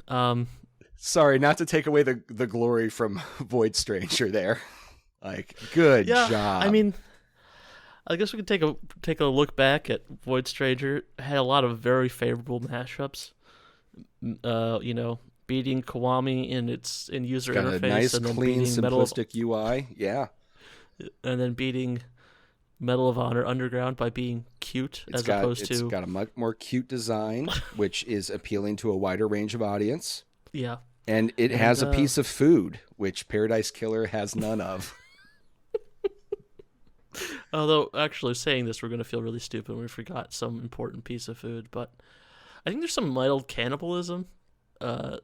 S1: Sorry, not to take away the glory from Void Stranger there. Like, good job.
S2: I mean, I guess we could take a look back at Void Stranger. It had a lot of very favorable mashups. Beating Kiwami in user interface,
S1: a nice,
S2: and then
S1: clean,
S2: beating
S1: simplistic UI. Yeah.
S2: And then beating Medal of Honor Underground by being cute
S1: It's got a much more cute design, which is appealing to a wider range of audience.
S2: Yeah.
S1: And it has a piece of food, which Paradise Killer has none of.
S2: Although, actually saying this, we're going to feel really stupid when we forgot some important piece of food. But I think there's some mild cannibalism.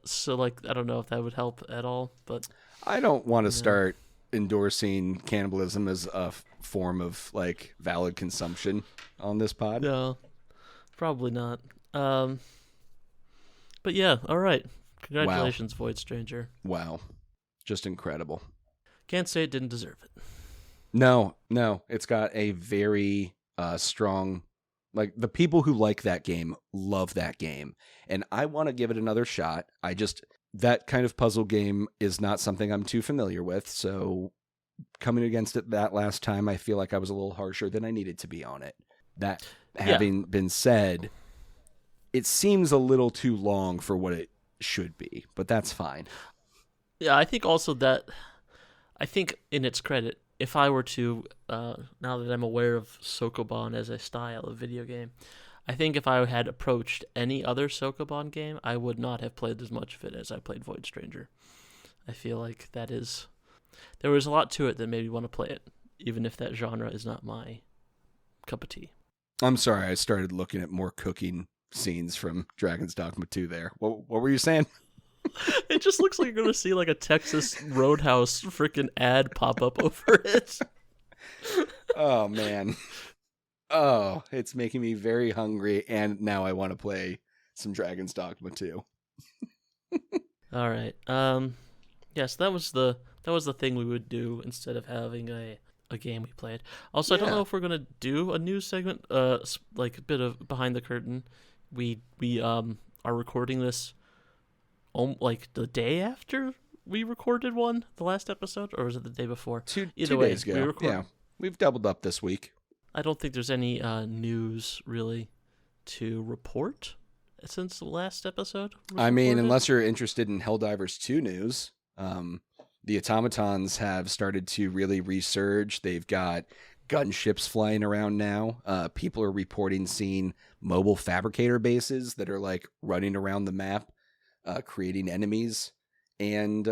S2: So, like, I don't know if that would help at all. But
S1: I don't want to start endorsing cannibalism as a form of, like, valid consumption on this pod.
S2: No, probably not. But yeah, all right. Congratulations, Void Stranger.
S1: Wow. Just incredible.
S2: Can't say it didn't deserve it.
S1: No. It's got a very strong... Like, the people who like that game love that game. And I want to give it another shot. That kind of puzzle game is not something I'm too familiar with. So coming against it that last time, I feel like I was a little harsher than I needed to be on it. That having been said, it seems a little too long for what it should be, but that's fine.
S2: Yeah, I think also that, in its credit, if I were to, now that I'm aware of Sokoban as a style of video game, I think if I had approached any other Sokoban game, I would not have played as much of it as I played Void Stranger. I feel like there was a lot to it that made me want to play it, even if that genre is not my cup of tea.
S1: I'm sorry, I started looking at more cooking scenes from Dragon's Dogma 2 there. What were you saying?
S2: It just looks like you're going to see like a Texas Roadhouse freaking ad pop up over it.
S1: Oh, man. Oh, it's making me very hungry, and now I want to play some Dragon's Dogma 2.
S2: All right. Yes, that was the thing we would do instead of having a game we played. Also, I don't know if we're gonna do a news segment. Like a bit of behind the curtain. We are recording this, like the day after we recorded the last episode, or was it the day before?
S1: Two
S2: Either
S1: days ago. Yeah, we've doubled up this week.
S2: I don't think there's any news really to report since the last episode.
S1: I mean, unless you're interested in Helldivers 2 news, the automatons have started to really resurge. They've got gunships flying around now. People are reporting seeing mobile fabricator bases that are like running around the map, creating enemies. And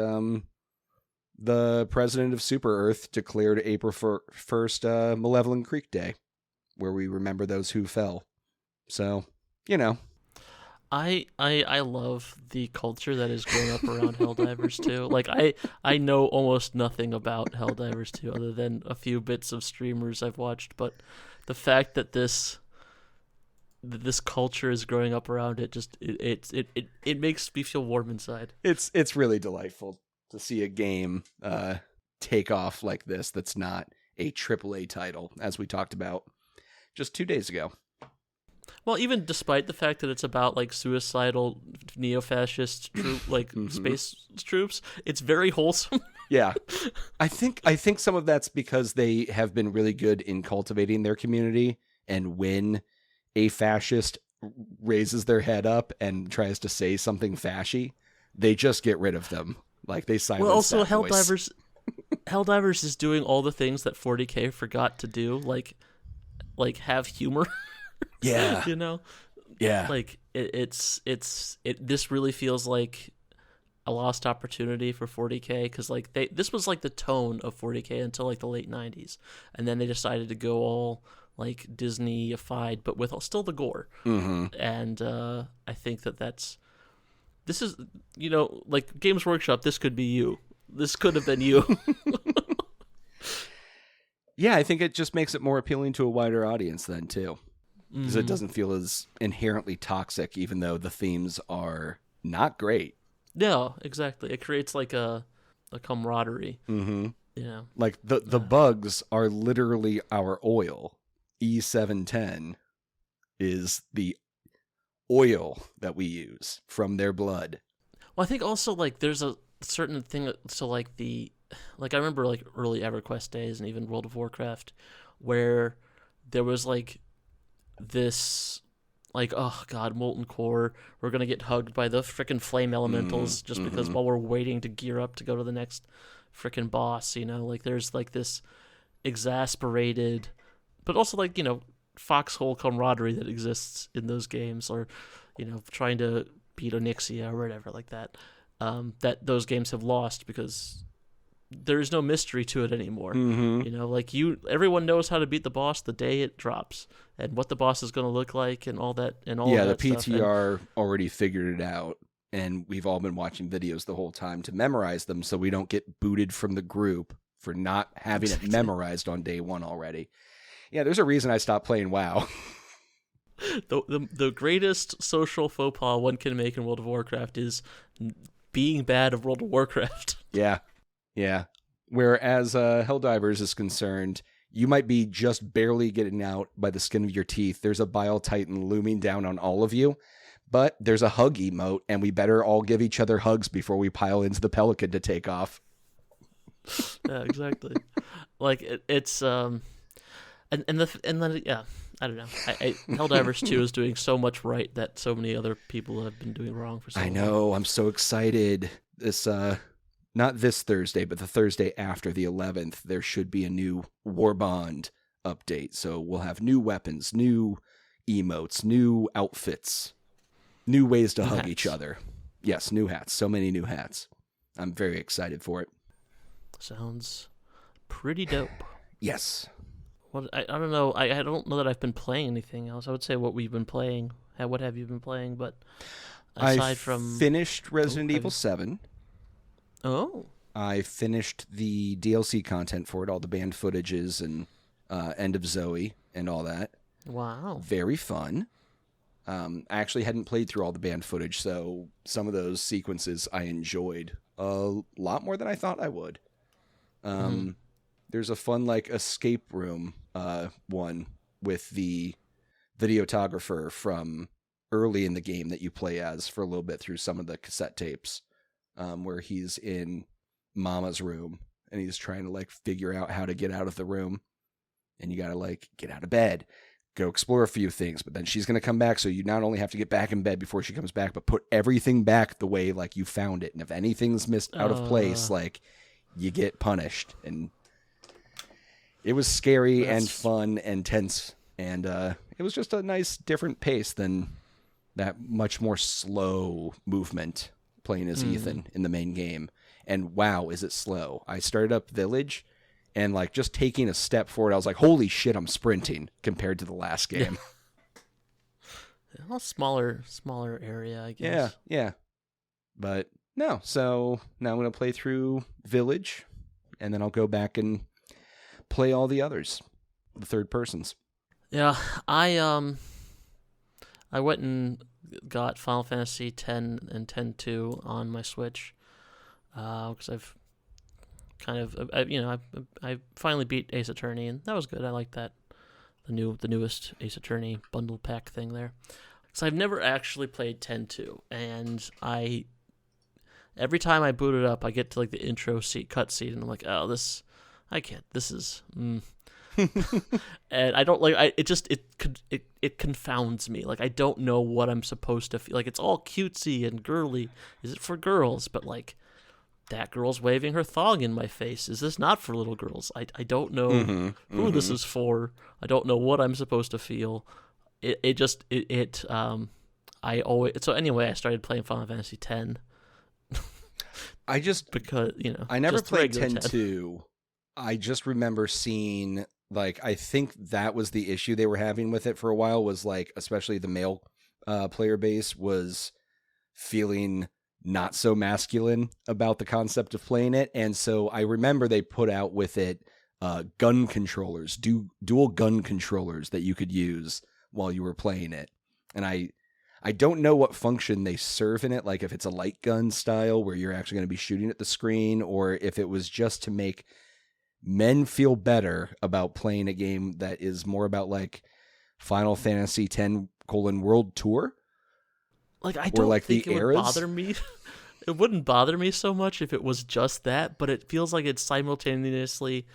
S1: the president of Super Earth declared April 1st Malevolent Creek Day, where we remember those who fell. So, you know.
S2: I love the culture that is growing up around Helldivers 2. Like, I know almost nothing about Helldivers 2 other than a few bits of streamers I've watched, but the fact that this culture is growing up around it just it makes me feel warm inside.
S1: It's really delightful to see a game take off like this that's not a AAA title, as we talked about just 2 days ago.
S2: Well, even despite the fact that it's about like suicidal neo-fascist space troops, it's very wholesome.
S1: Yeah. I think some of that's because they have been really good in cultivating their community, and when a fascist raises their head up and tries to say something fashy, they just get rid of them. Like, they silence
S2: Well, also
S1: that voice.
S2: Helldivers is doing all the things that 40K forgot to do, like have humor.
S1: Yeah.
S2: You know?
S1: Yeah.
S2: Like this really feels like a lost opportunity for 40K, because like this was like the tone of 40K until like the late 90s, and then they decided to go all like Disney-ified, but with still the gore.
S1: Mm-hmm.
S2: And I think this is, you know, like Games Workshop, this could be you. This could have been you.
S1: Yeah, I think it just makes it more appealing to a wider audience then, too. Because it doesn't feel as inherently toxic, even though the themes are not great.
S2: No, exactly. It creates like a camaraderie.
S1: Mm-hmm.
S2: You know?
S1: Like, the bugs are literally our oil. E710 is the oil that we use from their blood.
S2: Well, I think also like there's a certain thing. So like I remember like early EverQuest days and even World of Warcraft, where there was like this like, oh god, Molten Core, we're gonna get hugged by the frickin' flame elementals just because while we're waiting to gear up to go to the next frickin' boss, you know, like there's like this exasperated but also like, you know, foxhole camaraderie that exists in those games, or, you know, trying to beat Onyxia or whatever like that, that those games have lost because there's no mystery to it anymore.
S1: Mm-hmm.
S2: You know, like everyone knows how to beat the boss the day it drops, and what the boss is going to look like, and all that, and all. Yeah,
S1: the PTR already figured it out, and we've all been watching videos the whole time to memorize them, so we don't get booted from the group for not having it memorized on day one already. Yeah, there's a reason I stopped playing WoW.
S2: The greatest social faux pas one can make in World of Warcraft is being bad at World of Warcraft.
S1: Yeah. Yeah. Whereas Helldivers is concerned, you might be just barely getting out by the skin of your teeth. There's a Bile Titan looming down on all of you, but there's a hug emote, and we better all give each other hugs before we pile into the Pelican to take off.
S2: Yeah, exactly. Like it's and then yeah, I don't know. Helldivers 2 is doing so much right that so many other people have been doing wrong for so long.
S1: I know. I'm so excited. This not this Thursday, but the Thursday after the 11th, there should be a new Warbond update. So we'll have new weapons, new emotes, new outfits, new ways to hug each other. Yes, new hats. So many new hats. I'm very excited for it.
S2: Sounds pretty dope.
S1: Yes.
S2: Well, I don't know. I don't know that I've been playing anything else. I would say what we've been playing. What have you been playing? But aside from
S1: finished Resident Evil 7.
S2: Oh.
S1: I finished the DLC content for it, all the banned footages and End of Zoe and all that.
S2: Wow.
S1: Very fun. I actually hadn't played through all the banned footage, so some of those sequences I enjoyed a lot more than I thought I would. There's a fun like escape room one with the videographer from early in the game that you play as for a little bit through some of the cassette tapes, where he's in Mama's room and he's trying to like figure out how to get out of the room, and you got to like get out of bed, go explore a few things, but then she's going to come back. So you not only have to get back in bed before she comes back, but put everything back the way like you found it. And if anything's missed out of place, like you get punished. And it was scary and fun and tense. And it was just a nice different pace than that much more slow movement playing as Ethan in the main game. And wow, is it slow. I started up Village, and like just taking a step forward, I was like, holy shit, I'm sprinting compared to the last game.
S2: Well, smaller area, I guess.
S1: Yeah. But no, so now I'm going to play through Village, and then I'll go back and play all the others, the third persons.
S2: Yeah, I went and got Final Fantasy X and X-2 on my Switch, because I've kind of, I finally beat Ace Attorney, and that was good. I like that, the newest Ace Attorney bundle pack thing there. So I've never actually played X-2, and every time I boot it up, I get to like the intro cutscene, and I'm like, oh, I can't. This is. And I don't like. It confounds me. Like I don't know what I'm supposed to feel. Like it's all cutesy and girly. Is it for girls? But like that girl's waving her thong in my face. Is this not for little girls? I don't know who this is for. I don't know what I'm supposed to feel. I always. So anyway, I started playing Final Fantasy X. Because
S1: I never played X-2. I just remember seeing, like, I think that was the issue they were having with it for a while, was like, especially the male player base was feeling not so masculine about the concept of playing it. And so I remember they put out with it gun controllers, dual gun controllers that you could use while you were playing it. And I don't know what function they serve in it, like if it's a light gun style where you're actually going to be shooting at the screen, or if it was just to make men feel better about playing a game that is more about like Final Fantasy X World Tour.
S2: Like I don't think it would bother me. It wouldn't bother me so much if it was just that, but it feels like it's simultaneously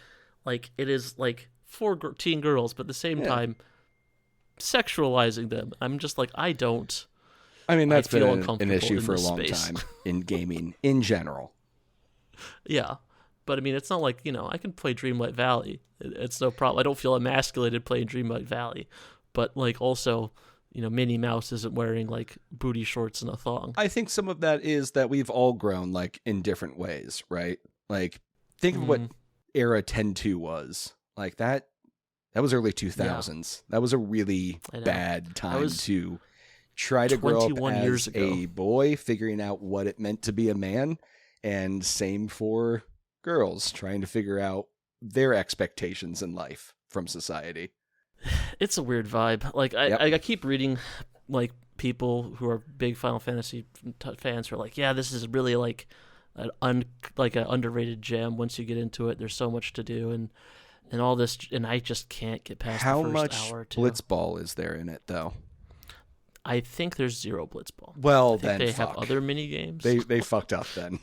S2: like it is like for teen girls, but at the same time sexualizing them. I'm just like, I mean, that's been an issue for a long time in gaming in general. Yeah. But I mean, it's not like, I can play Dreamlight Valley. It's no problem. I don't feel emasculated playing Dreamlight Valley. But like also, Minnie Mouse isn't wearing like booty shorts and a thong.
S1: I think some of that is that we've all grown like in different ways, right? Like think of what era X-2 was. Like that was early 2000s. Yeah. That was a really bad time to try to grow up as a boy, figuring out what it meant to be a man, and same for girls trying to figure out their expectations in life from society.
S2: It's a weird vibe. Like I keep reading like people who are big Final Fantasy fans who are like, yeah, this is really like an underrated gem. Once you get into it, there's so much to do and all this, and I just can't get past the first hour or two.
S1: How much Blitzball is there in it though?
S2: I think there's 0 Blitzball.
S1: Well,
S2: I think they have other mini games.
S1: They fucked up then.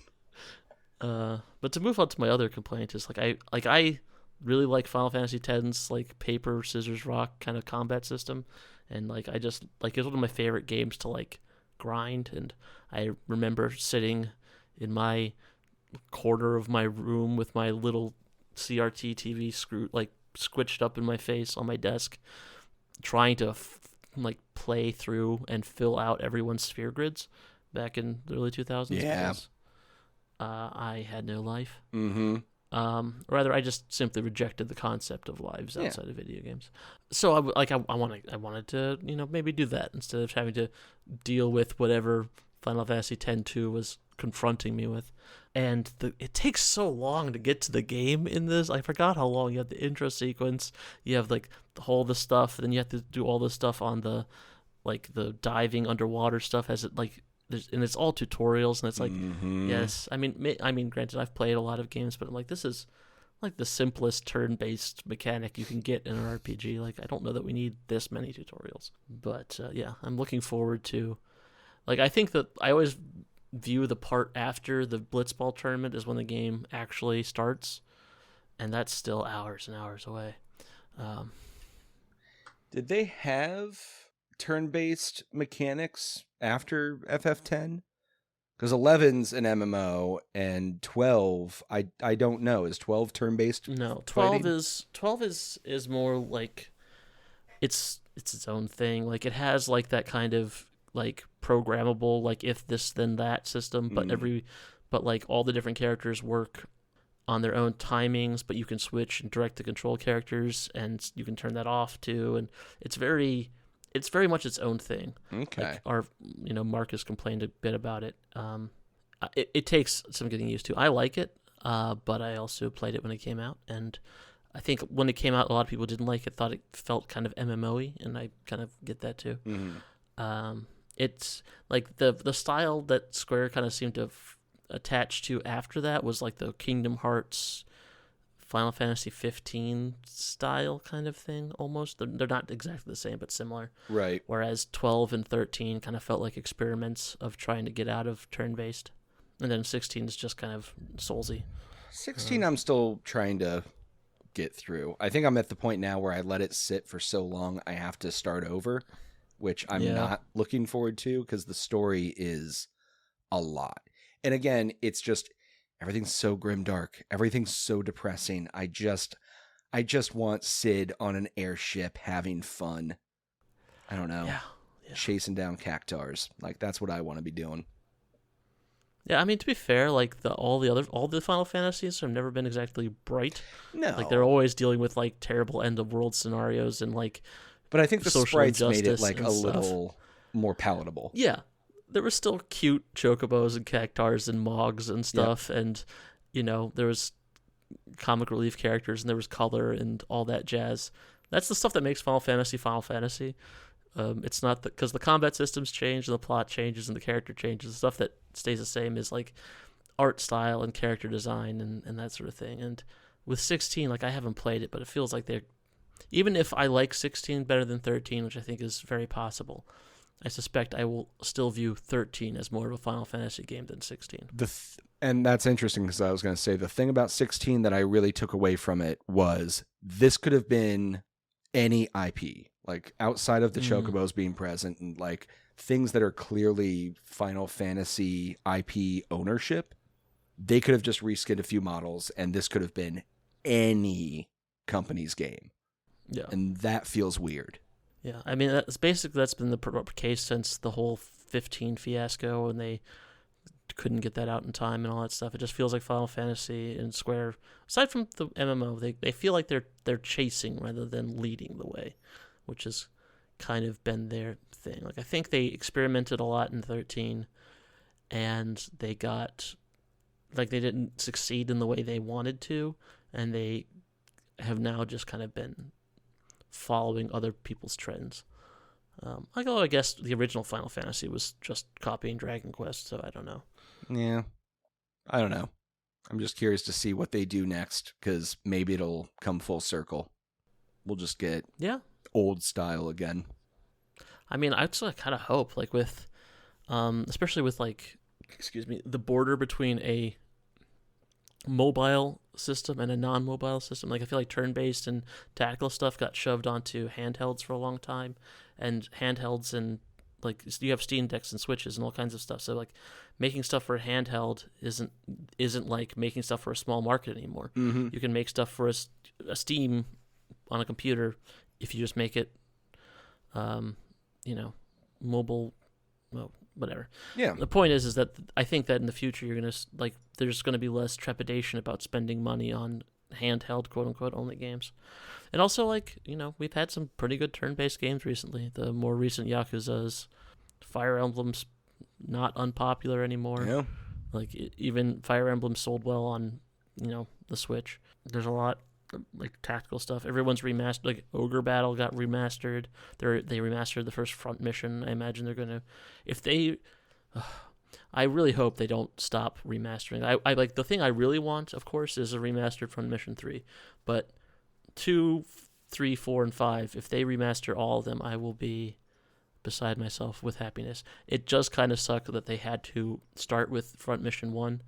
S2: But to move on to my other complaint is I really like Final Fantasy X's like paper, scissors, rock kind of combat system, and like I just like it's one of my favorite games to like grind. And I remember sitting in my corner of my room with my little CRT TV squished up in my face on my desk, trying to like play through and fill out everyone's sphere grids back in the early 2000s.
S1: Yeah.
S2: Because, I had no life.
S1: Mm-hmm.
S2: Rather, I just simply rejected the concept of lives outside of video games. So I wanted to maybe do that instead of having to deal with whatever Final Fantasy X-2 was confronting me with. And it takes so long to get to the game in this. I forgot how long. You have the intro sequence, you have like all the stuff, then you have to do all this stuff on the diving underwater stuff. Has it like and it's all tutorials, and it's like yes. I mean, granted, I've played a lot of games, but I'm like, this is like the simplest turn-based mechanic you can get in an RPG. Like, I don't know that we need this many tutorials. But yeah, I'm looking forward to. Like, I think that I always view the part after the Blitzball tournament is when the game actually starts, and that's still hours and hours away.
S1: Did they have turn-based mechanics after FF10? Because 11's an MMO, and 12, I don't know. Is 12 turn-based?
S2: No, 12 is more like it's its own thing. Like, it has like that kind of like programmable, like if this then that system, but but like all the different characters work on their own timings, but you can switch and direct the control characters, and you can turn that off too, and it's very much its own thing.
S1: Okay.
S2: Like Marcus complained a bit about it. It takes some getting used to. I like it, but I also played it when it came out, and I think when it came out, a lot of people didn't like it, thought it felt kind of MMO-y, and I kind of get that too. It's like the style that Square kind of seemed to attach to after that was like the Kingdom Hearts, Final Fantasy 15 style kind of thing almost. They're not exactly the same, but similar.
S1: Right.
S2: Whereas 12 and 13 kind of felt like experiments of trying to get out of turn-based. And then 16 is just kind of Soulsy.
S1: 16 I'm still trying to get through. I think I'm at the point now where I let it sit for so long I have to start over, which I'm not looking forward to because the story is a lot. And again, it's just everything's so grimdark. Everything's so depressing. I just want Sid on an airship having fun. I don't know.
S2: Yeah.
S1: Chasing down cactars. Like, that's what I want to be doing.
S2: Yeah, I mean, to be fair, like all the Final Fantasies have never been exactly bright.
S1: No.
S2: Like, they're always dealing with like terrible end of world scenarios and like
S1: but I think the sprites made it like a
S2: stuff.
S1: little more palatable.
S2: Yeah. There were still cute chocobos and cactars and mogs and stuff, and there was comic relief characters and there was color and all that jazz. That's the stuff that makes Final Fantasy. It's not because the combat systems change and the plot changes and the character changes. The stuff that stays the same is like art style and character design and that sort of thing. And with 16, like, I haven't played it, but it feels like they're, even if I like 16 better than 13, which I think is very possible, I suspect I will still view 13 as more of a Final Fantasy game than 16.
S1: And that's interesting because I was going to say the thing about 16 that I really took away from it was this could have been any IP, like outside of the chocobos being present and like things that are clearly Final Fantasy IP ownership. They could have just reskinned a few models and this could have been any company's game.
S2: Yeah.
S1: And that feels weird.
S2: Yeah, I mean, that's been the case since the whole 15 fiasco, and they couldn't get that out in time and all that stuff. It just feels like Final Fantasy and Square, aside from the MMO, they feel like they're chasing rather than leading the way, which has kind of been their thing. Like, I think they experimented a lot in 13, and they didn't succeed in the way they wanted to, and they have now just kind of been following other people's trends. Although I guess the original Final Fantasy was just copying Dragon Quest, so I don't know.
S1: Yeah, I don't know. I'm just curious to see what they do next, because maybe it'll come full circle. We'll just get old style again.
S2: I mean, I kind of hope, like with, especially with like, the border between a mobile system and a non-mobile system. Like, I feel like turn-based and tactical stuff got shoved onto handhelds for a long time, and handhelds and like you have Steam Decks and Switches and all kinds of stuff. So like making stuff for a handheld isn't like making stuff for a small market anymore. Mm-hmm. You can make stuff for a Steam on a computer if you just make it, mobile. Well, whatever.
S1: Yeah.
S2: The point is that I think that in the future you're gonna there's gonna be less trepidation about spending money on handheld quote unquote only games, and also we've had some pretty good turn-based games recently. The more recent Yakuza's, Fire Emblem's not unpopular anymore.
S1: Yeah.
S2: Like even Fire Emblem sold well on, the Switch. There's a lot like tactical stuff. Everyone's remastered. Like Ogre Battle got remastered. They remastered the first front mission. I imagine they're gonna, if they. I really hope they don't stop remastering. I like the thing I really want, of course, is a remastered Front Mission 3. But 2, 3, 4, and 5, if they remaster all of them, I will be beside myself with happiness. It just kind of sucked that they had to start with Front Mission 1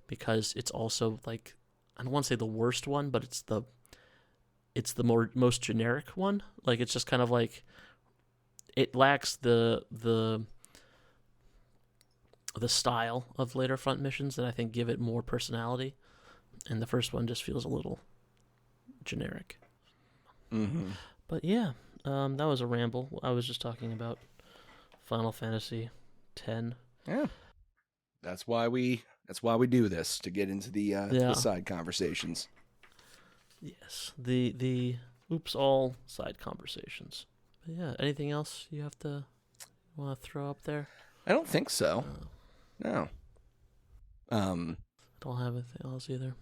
S2: because it's also like, I don't want to say the worst one, but it's the most generic one. Like it's just kind of like it lacks the style of later Front missions that I think give it more personality, and the first one just feels a little generic.
S1: Mm-hmm.
S2: But yeah, that was a ramble. I was just talking about Final Fantasy X.
S1: Yeah, that's why we do this, to get into the side conversations.
S2: Yes, the oops all side conversations. But yeah, anything else you want to throw up there?
S1: I don't think so. No.
S2: I don't have anything else either.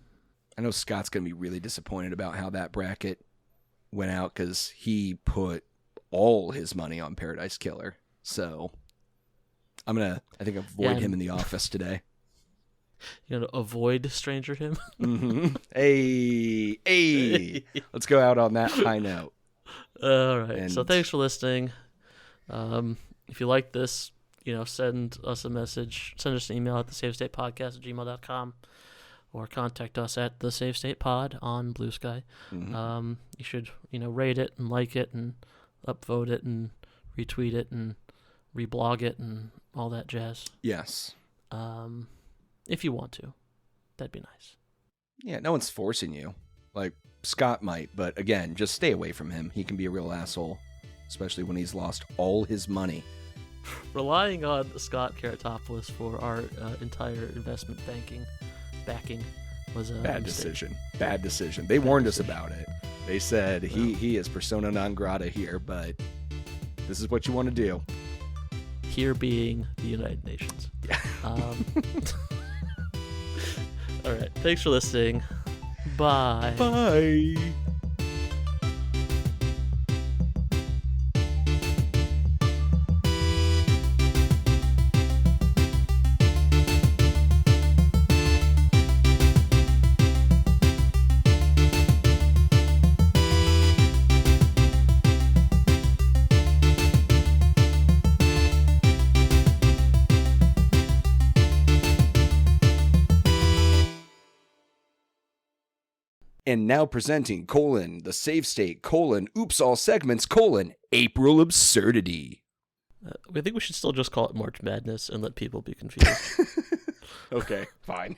S1: I know Scott's going to be really disappointed about how that bracket went out because he put all his money on Paradise Killer. So I'm going to, I think, avoid him in the office today.
S2: You're going to avoid Stranger Him?
S1: Mm-hmm. Hey. Let's go out on that high note.
S2: All right. So thanks for listening. If you like this, send us a message. Send us an email at thesavestatepodcast@gmail.com or contact us at thesavestatepod on Blue Sky.
S1: Mm-hmm.
S2: You should, rate it and like it and upvote it and retweet it and reblog it and all that jazz.
S1: Yes.
S2: If you want to. That'd be nice.
S1: Yeah, no one's forcing you. Like, Scott might, but again, just stay away from him. He can be a real asshole, especially when he's lost all his money.
S2: Relying on Scott Karatopoulos for our entire investment backing was a
S1: bad
S2: mistake.
S1: decision. They warned us about it. They said he is persona non grata here, but this is what you want to do.
S2: Here being the United Nations.
S1: Yeah.
S2: All right. Thanks for listening. Bye.
S1: Bye. And now presenting, the save state, oops all segments, April absurdity.
S2: I think we should still just call it March Madness and let people be confused.
S1: Okay, fine.